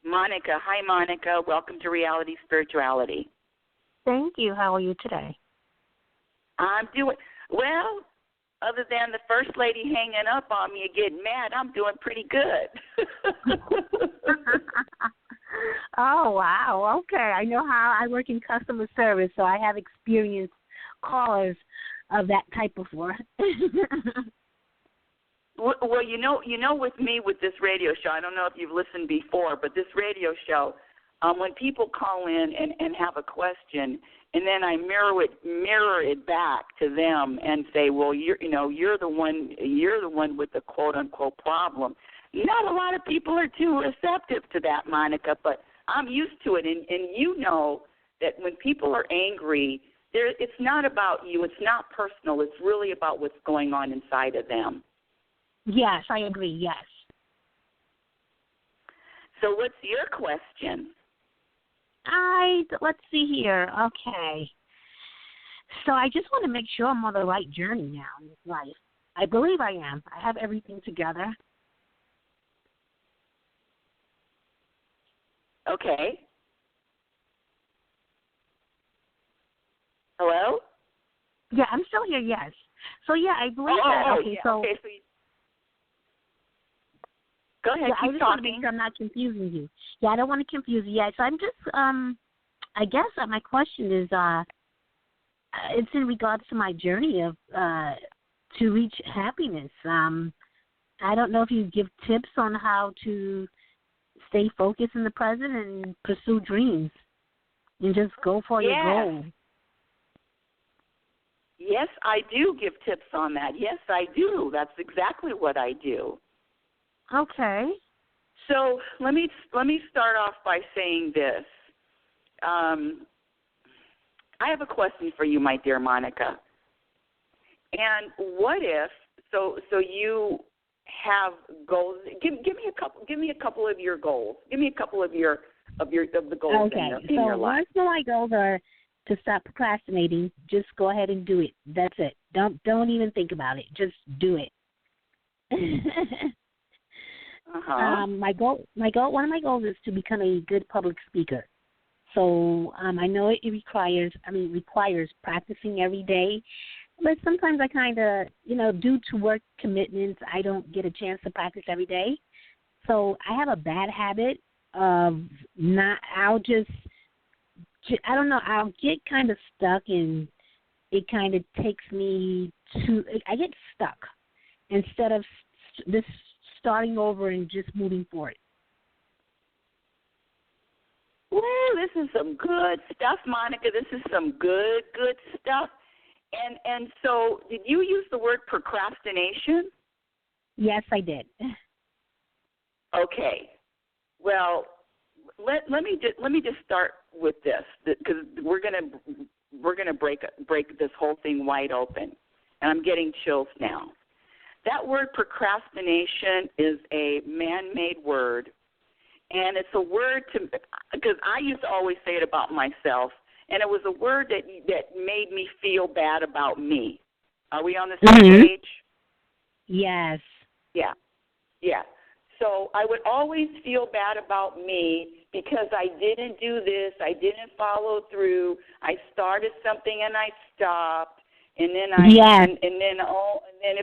Monica. Hi, Monica. Welcome to Reality Spirituality. Thank you. How are you today? I'm doing well. Other than the first lady hanging up on me and getting mad, I'm doing pretty good. Oh, wow. Okay. I know how I work in customer service, so I have experienced callers of that type before. Well, you know, with me with this radio show, I don't know if you've listened before, but this radio show, when people call in and have a question, and then I mirror it back to them and say, well, you're the one with the quote unquote problem. Not a lot of people are too receptive to that, Monica, but I'm used to it, and you know that when people are angry, it's not about you. It's not personal. It's really about what's going on inside of them. Yes, I agree, yes. So what's your question? Let's see here. Okay. So I just want to make sure I'm on the right journey now in life. I believe I am. I have everything together. Okay. Hello? Yeah, I'm still here, yes. So, yeah, I believe that. Okay, yeah. so... Okay, so go ahead, yeah, keep I just talking. want to make sure I'm not confusing you. Yeah, I don't want to confuse you. Yeah, so I'm just, I guess my question is, it's in regards to my journey of to reach happiness. I don't know if you give tips on how to stay focused in the present and pursue dreams and just go for your goal. Yes, I do give tips on that. Yes, I do. That's exactly what I do. Okay. So let me start off by saying this. I have a question for you, my dear Monica. And what if so you have goals? Give me a couple of your goals. Give me a couple of the goals in your life. So my goals are to stop procrastinating. Just go ahead and do it. That's it. Don't even think about it. Just do it. One of my goals is to become a good public speaker. So I know it requires practicing every day, but sometimes I kind of, due to work commitments, I don't get a chance to practice every day. So I have a bad habit of I'll get kind of stuck, and it kind of takes me I get stuck instead of this starting over and just moving forward. Ooh, this is some good stuff, Monica. This is some good stuff. And so, did you use the word procrastination? Yes, I did. Okay. Well, let me just start with this, because we're gonna break this whole thing wide open, and I'm getting chills now. That word procrastination is a man-made word, And it's a word because I used to always say it about myself, and it was a word that made me feel bad about me. Are we on the same page? Yes. Yeah. So I would always feel bad about me because I didn't do this, I didn't follow through. I started something and I stopped, and then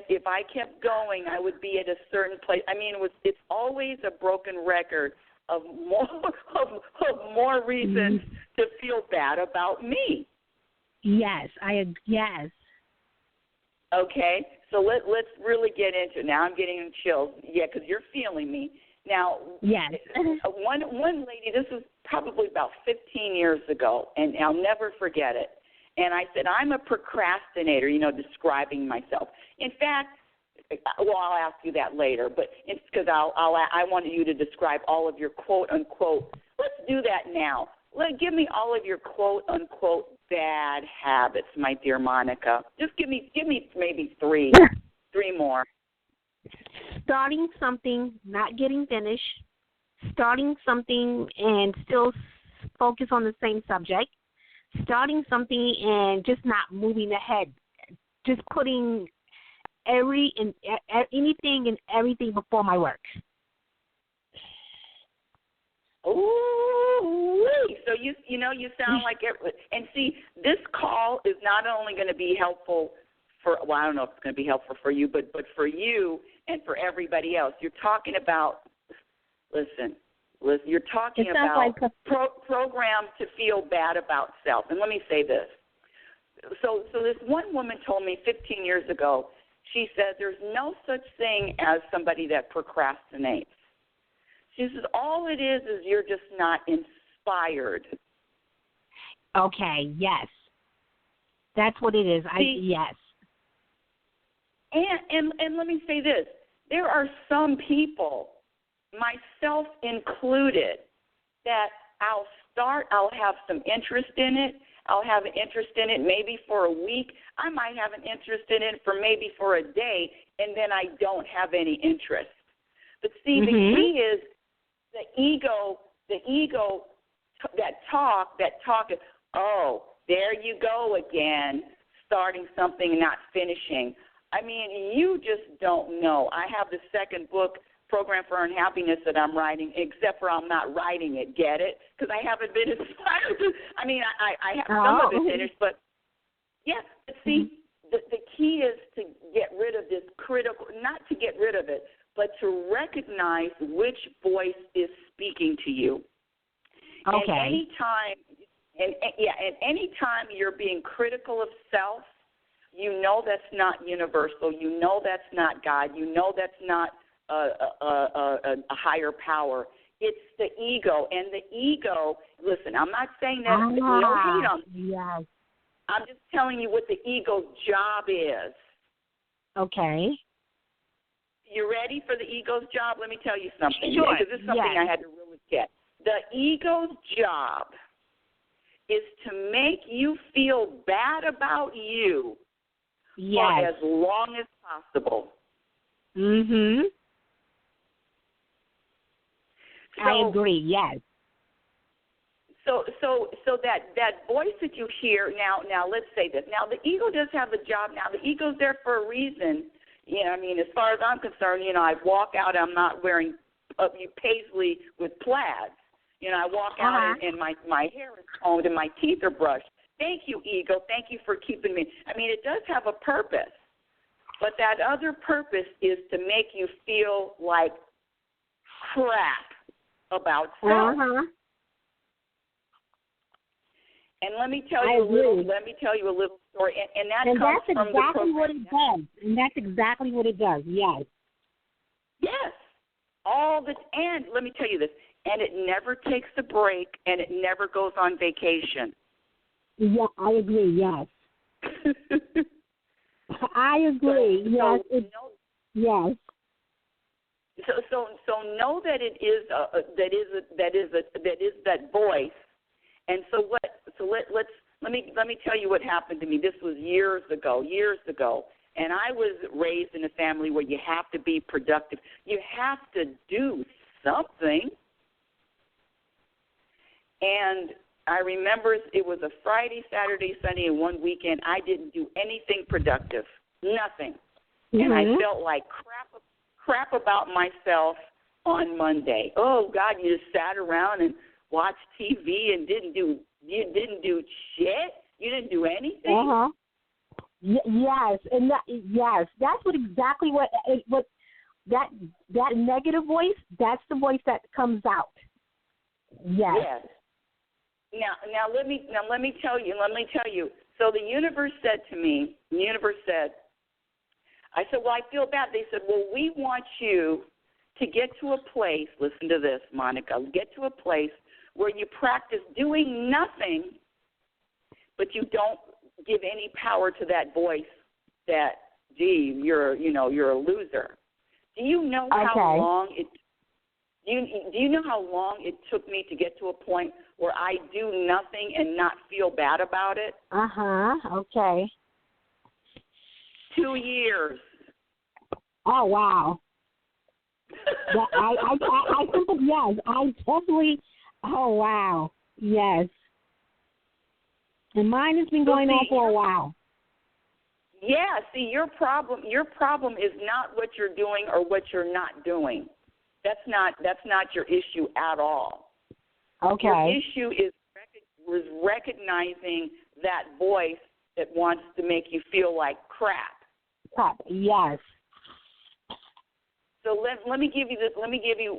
if I kept going, I would be at a certain place. I mean, it's always a broken record of more reasons to feel bad about me. Yes, yes. Okay, so let's really get into it. Now I'm getting chills. Yeah, because you're feeling me. Now, yes. one lady, this was probably about 15 years ago, and I'll never forget it. And I said, I'm a procrastinator, describing myself. In fact, well, I'll ask you that later, but it's because I wanted you to describe all of your quote-unquote. Let's do that now. Give me all of your quote-unquote bad habits, my dear Monica. Just give me maybe three more. Starting something, not getting finished. Starting something and still focus on the same subject. Starting something and just not moving ahead. Just putting anything and everything before my work. Ooh, so you sound like it. And see, this call is not only going to be helpful for, well, I don't know if it's going to be helpful for you, but for you and for everybody else. You're talking about, listen, you're talking about programs to feel bad about self. And let me say this. So this one woman told me 15 years ago, she said there's no such thing as somebody that procrastinates. She says all it is you're just not inspired. Okay, yes. That's what it is. Yes. And let me say this. There are some people, myself included, that I'll have some interest in it. I'll have an interest in it maybe for a week. I might have an interest in it for a day, and then I don't have any interest. But see, the key is the ego, that talk is, oh, there you go again, starting something and not finishing. I mean, you just don't know. I have the second book, Program for Unhappiness, that I'm writing, except for I'm not writing it, get it? Because I haven't been inspired to. I mean, I have some of it finished, but, yeah, but see, the key is to get rid of this critical, not to get rid of it, but to recognize which voice is speaking to you. Okay. And anytime you're being critical of self, you know that's not universal. You know that's not God. You know that's not a higher power. It's the ego. And the ego, listen, I'm not saying that, no hate on me. Yes. I'm just telling you what the ego's job is. Okay. You ready for the ego's job? Let me tell you something. Sure. Because this is something I had to really get. The ego's job is to make you feel bad about you for as long as possible. So, I agree, yes. So that voice that you hear, now let's say this. Now, the ego does have a job. Now, the ego's there for a reason. I mean, as far as I'm concerned, I walk out, I'm not wearing paisley with plaids. I walk out and my hair is combed and my teeth are brushed. Thank you, ego. Thank you for keeping me. I mean, it does have a purpose. But that other purpose is to make you feel like crap about self. And let me tell you a little story, and comes from the program. What it does. And that's exactly what it does. Yes. Yes. And let me tell you this, and it never takes a break, and it never goes on vacation. Yeah, I agree. Yes. I agree. Yes. So know that it is that voice. And let me tell you what happened to me. This was years ago. And I was raised in a family where you have to be productive. You have to do something. And I remember it was a Friday, Saturday, Sunday, and one weekend. I didn't do anything productive, nothing. And I felt like crap about myself on Monday. Oh, God, you just sat around and watched TV and didn't do shit? You didn't do anything? Yes, and that's exactly what that negative voice, that's the voice that comes out. Yes. Now let me tell you. So the universe said to me, I said, well, I feel bad. They said, well, we want you to get to a place, listen to this, Monica, get to a place where you practice doing nothing, but you don't give any power to that voice that, gee, you're a loser. Do you know how long it do you know how long it took me to get to a point where I do nothing and not feel bad about it? Okay. 2 years. Oh, wow. I think, yes, I definitely, oh, wow, yes. And mine has been going on for a while. Yeah, see, your problem is not what you're doing or what you're not doing. That's not your issue at all. Okay. Your issue is recognizing that voice that wants to make you feel like crap. Yes. So let me give you this. Let me give you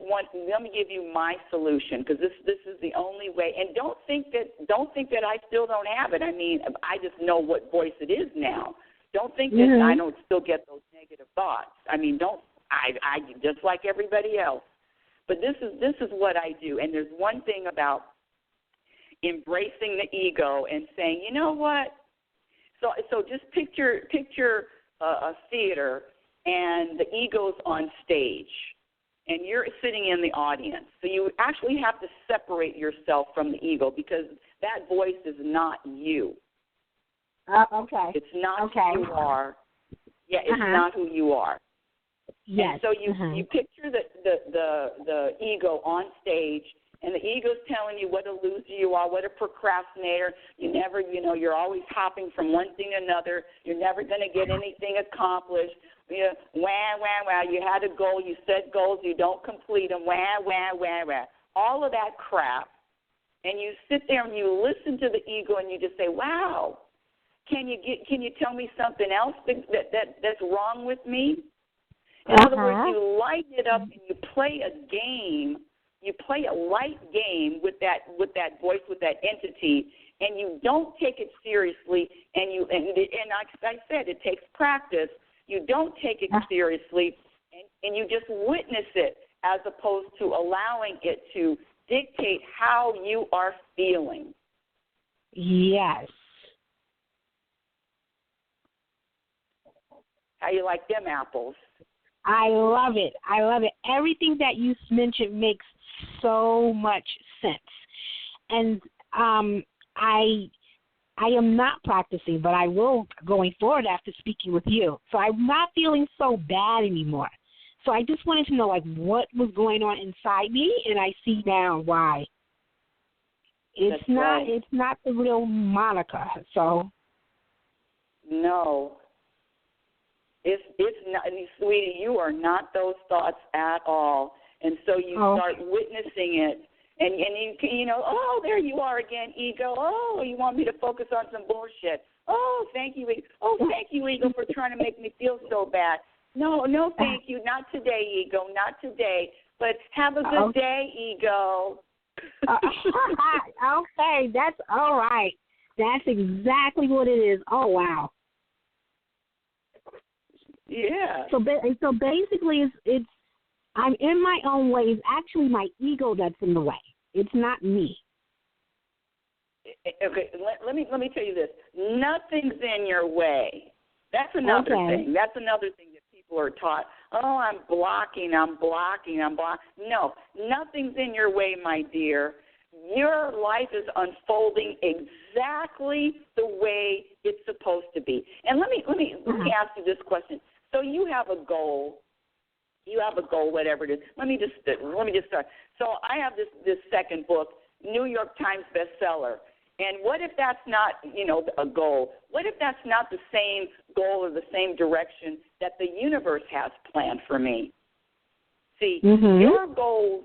my solution, because this is the only way. And don't think that I still don't have it. I mean, I just know what voice it is now. Don't think that I don't still get those negative thoughts. I mean, I just like everybody else. But this is what I do. And there's one thing about embracing the ego and saying, you know what? So just picture a theater, and the ego's on stage, and you're sitting in the audience. So you actually have to separate yourself from the ego, because that voice is not you. Okay. It's not who you are. Yeah, it's not who you are. Yes. And so you picture the ego on stage, and the ego's telling you what a loser you are, what a procrastinator. You're always hopping from one thing to another. You're never going to get anything accomplished. Wah. You had a goal. You set goals. You don't complete them. Wah. All of that crap. And you sit there and you listen to the ego, and you just say, wow, can you tell me something else that's wrong with me? In other words, you light it up and you play a game. You play a light game with that voice, with that entity, and you don't take it seriously. And like I said, it takes practice. You don't take it seriously, and you just witness it, as opposed to allowing it to dictate how you are feeling. Yes. How you like them apples? I love it. Everything that you mentioned makes so much sense. And I am not practicing, but I will going forward after speaking with you. So I'm not feeling so bad anymore. So I just wanted to know, like, what was going on inside me, and I see now why. It's not the real Monica. So no. It's not, sweetie, you are not those thoughts at all. And so you start witnessing it, and you know, oh, there you are again, ego. Oh, you want me to focus on some bullshit. Oh, thank you, ego. Oh, thank you, ego, for trying to make me feel so bad. No, thank you. Not today, ego. Not today. But have a good day, ego. Okay, that's all right. That's exactly what it is. Oh, wow. Yeah. So basically, it's I'm in my own way. It's actually my ego that's in the way. It's not me. Okay, let me tell you this. Nothing's in your way. That's another thing. That's another thing that people are taught. Oh, I'm blocking. No, nothing's in your way, my dear. Your life is unfolding exactly the way it's supposed to be. And let me ask you this question. So you have a goal. Whatever it is. Let me just start. So I have this second book, New York Times bestseller. And what if that's not, a goal? What if that's not the same goal or the same direction that the universe has planned for me? See, your goals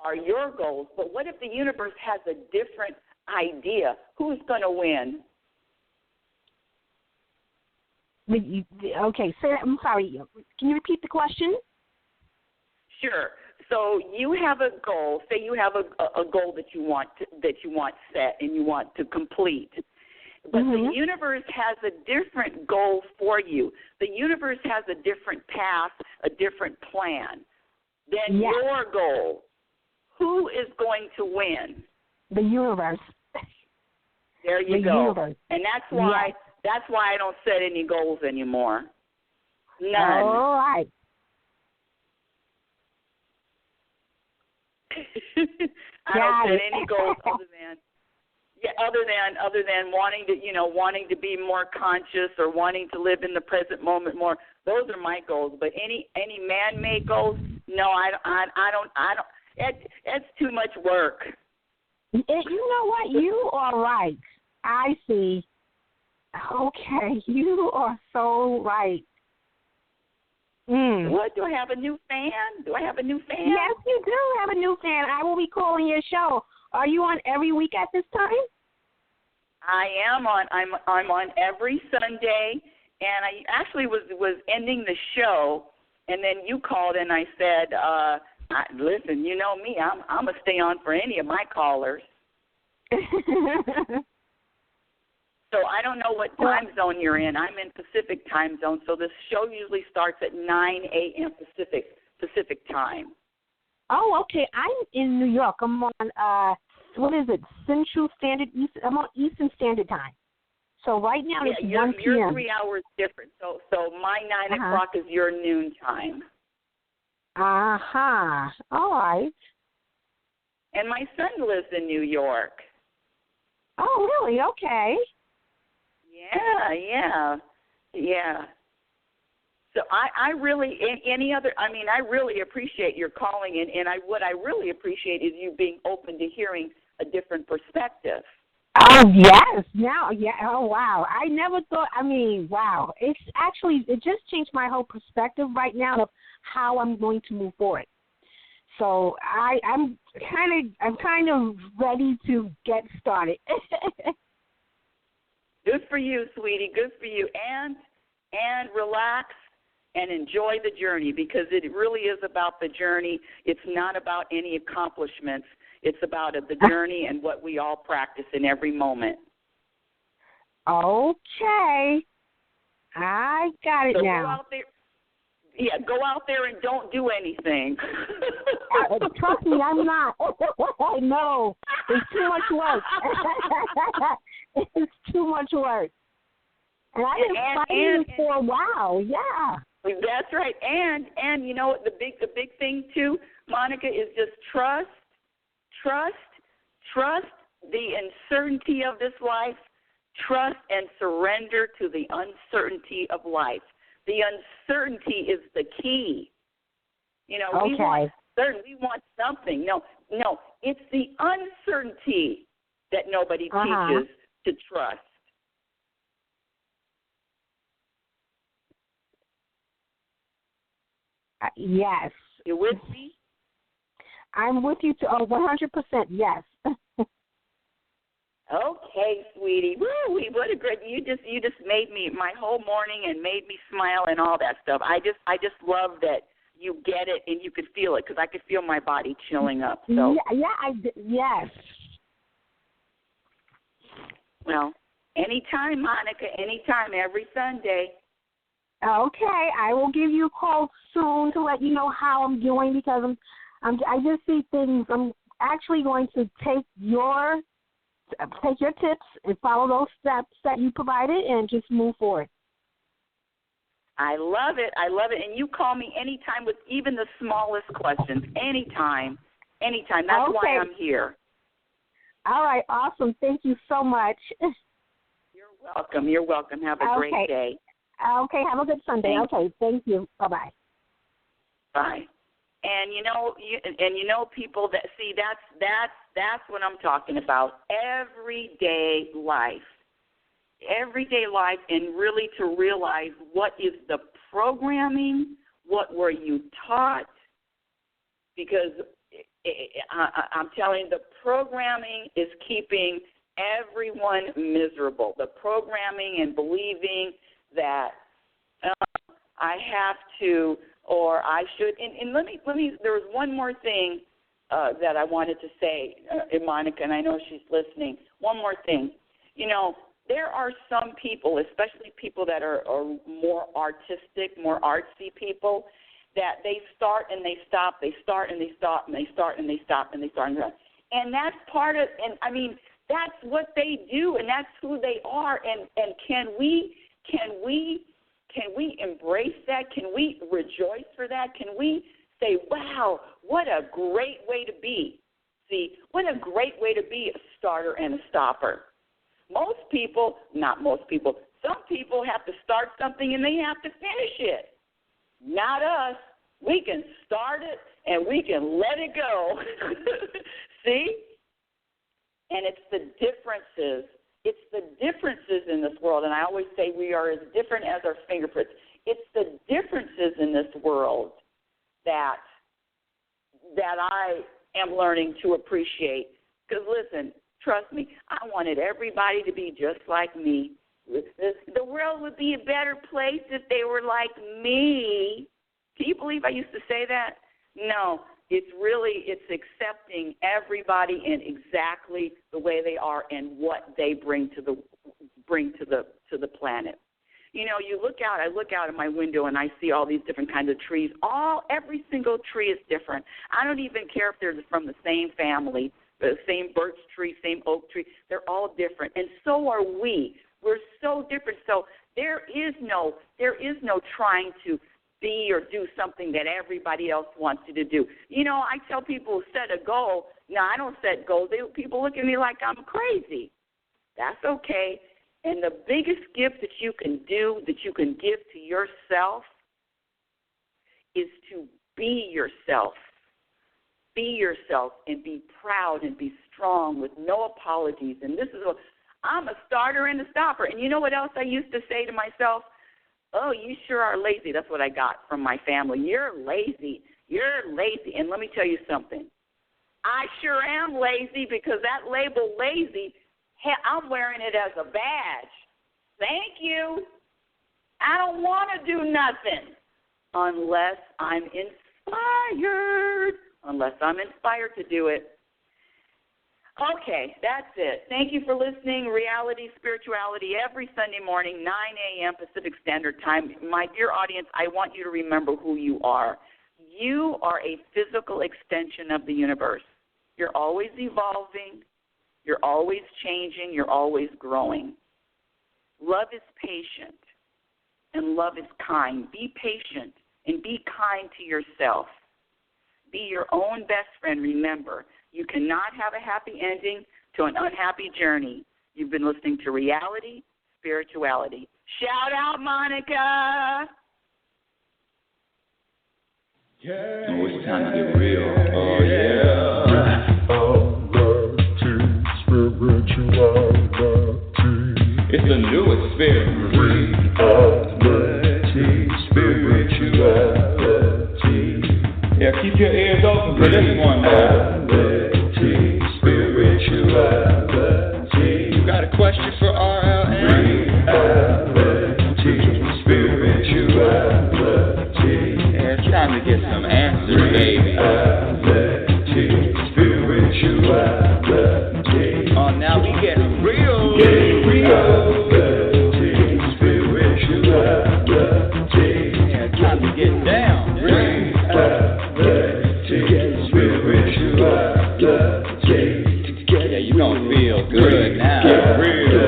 are your goals, but what if the universe has a different idea? Who's going to win? Okay, I'm sorry. Can you repeat the question? Sure. So you have a goal. Say you have a goal that you want set and you want to complete. But the universe has a different goal for you. The universe has a different path, a different plan than your goal. Who is going to win? The universe. There you go. Universe. And that's why I don't set any goals anymore. None. All right. I don't set any goals other than wanting to be more conscious or wanting to live in the present moment more. Those are my goals. But any man-made goals, no, I don't. It's too much work. You know what? You are right. I see. Okay, you are so right. What? Do I have a new fan? Yes, you do have a new fan. I will be calling your show. Are you on every week at this time? I am on. I'm on every Sunday, and I actually was ending the show, and then you called and I said, "Listen, you know me. I'm gonna stay on for any of my callers." So I don't know what time zone you're in. I'm in Pacific time zone, so the show usually starts at 9 a.m. Pacific time. Oh, okay. I'm in New York. I'm on, Central Standard Eastern. I'm on Eastern Standard Time. So right now it's 1 p.m. You're 3 hours different. So my 9 o'clock is your noon time. All right. And my son lives in New York. Oh, really? Okay. Yeah. So I really, I really appreciate your calling, and what I really appreciate is you being open to hearing a different perspective. Oh, yes. Now, yeah. Oh, wow. I never thought, wow. It just changed my whole perspective right now of how I'm going to move forward. So I'm kind of ready to get started. Good for you, sweetie. Good for you. And relax and enjoy the journey, because it really is about the journey. It's not about any accomplishments. It's about the journey and what we all practice in every moment. Okay. I got it now. Go out there and don't do anything. Trust me, I'm not. No, it's too much work. It's too much work. And I've been fighting this for a while. Yeah. That's right. And you know what, the big thing too, Monica, is just trust the uncertainty of this life. Trust and surrender to the uncertainty of life. The uncertainty is the key. We want something. No, it's the uncertainty that nobody teaches to trust. Yes. You with me? I'm with you to 100%. Yes. Okay, sweetie. Woo, what a great! You just made me my whole morning and made me smile and all that stuff. I just love that you get it and you could feel it, because I could feel my body chilling up. So yes. Well, anytime, Monica. Anytime, every Sunday. Okay, I will give you a call soon to let you know how I'm doing, because I just see things. I'm actually going to take your tips and follow those steps that you provided and just move forward. I love it. And you call me anytime with even the smallest questions. Anytime. That's why I'm here. All right. Awesome. Thank you so much. You're welcome. Have a great day. Okay. Have a good Sunday. Okay. Thank you. Bye-bye. Bye. And people that see That's what I'm talking about. Everyday life. Everyday life, and really to realize what is the programming, what were you taught, because I'm telling you, the programming is keeping everyone miserable. The programming and believing that I have to or I should. And let me. There was one more thing that I wanted to say, Monica, and I know she's listening. One more thing. You know, there are some people, especially people that are more artistic, more artsy people, that they start and they stop, they start and they stop, and they start and they stop, and they start and they stop. And that's part of, and I mean, that's what they do, and that's who they are. And can we embrace that? Can we rejoice for that? Can we say, wow, what a great way to be? See, what a great way to be a starter and a stopper. Most people, not most people, some people have to start something and they have to finish it. Not us. We can start it and we can let it go. See? And it's the differences. It's the differences in this world. And I always say we are as different as our fingerprints. It's the differences in this world that I am learning to appreciate. Because, listen, trust me, I wanted everybody to be just like me. The world would be a better place if they were like me. Can you believe I used to say that? No, it's accepting everybody in exactly the way they are and what they bring to the planet. You know, I look out of my window and I see all these different kinds of trees. Every single tree is different. I don't even care if they're from the same family, the same birch tree, same oak tree. They're all different, and so are we. We're so different. So there is no trying to be or do something that everybody else wants you to do. You know, I tell people set a goal. No, I don't set goals. People look at me like I'm crazy. That's okay. And the biggest gift that you can do, that you can give to yourself, is to be yourself. Be yourself and be proud and be strong with no apologies. And this is what I'm a starter and a stopper. And you know what else I used to say to myself? Oh, you sure are lazy. That's what I got from my family. You're lazy. You're lazy. And let me tell you something. I sure am lazy, because that label lazy, I'm wearing it as a badge. Thank you. I don't want to do nothing unless I'm inspired. Unless I'm inspired to do it. Okay, that's it. Thank you for listening. Reality Spirituality every Sunday morning, 9 a.m. Pacific Standard Time. My dear audience, I want you to remember who you are. You are a physical extension of the universe. You're always evolving. You're always changing. You're always growing. Love is patient, and love is kind. Be patient, and be kind to yourself. Be your own best friend. Remember, you cannot have a happy ending to an unhappy journey. You've been listening to Reality Spirituality. Shout out, Monica. Yeah. Oh, it's time to get real. Oh, yeah. It's the newest experience. Reality Spirituality. Yeah, keep your ears open for this one, man. Reality Spirituality. You got a question for RLN? Reality Spirituality. Yeah, it's time to get some answers, baby. Reality Spirituality. Oh, now we getting real. Getting real. Reality Spirituality. Yeah, it's time to get down. Reality Spirituality. Yeah, you gonna feel good now. Real.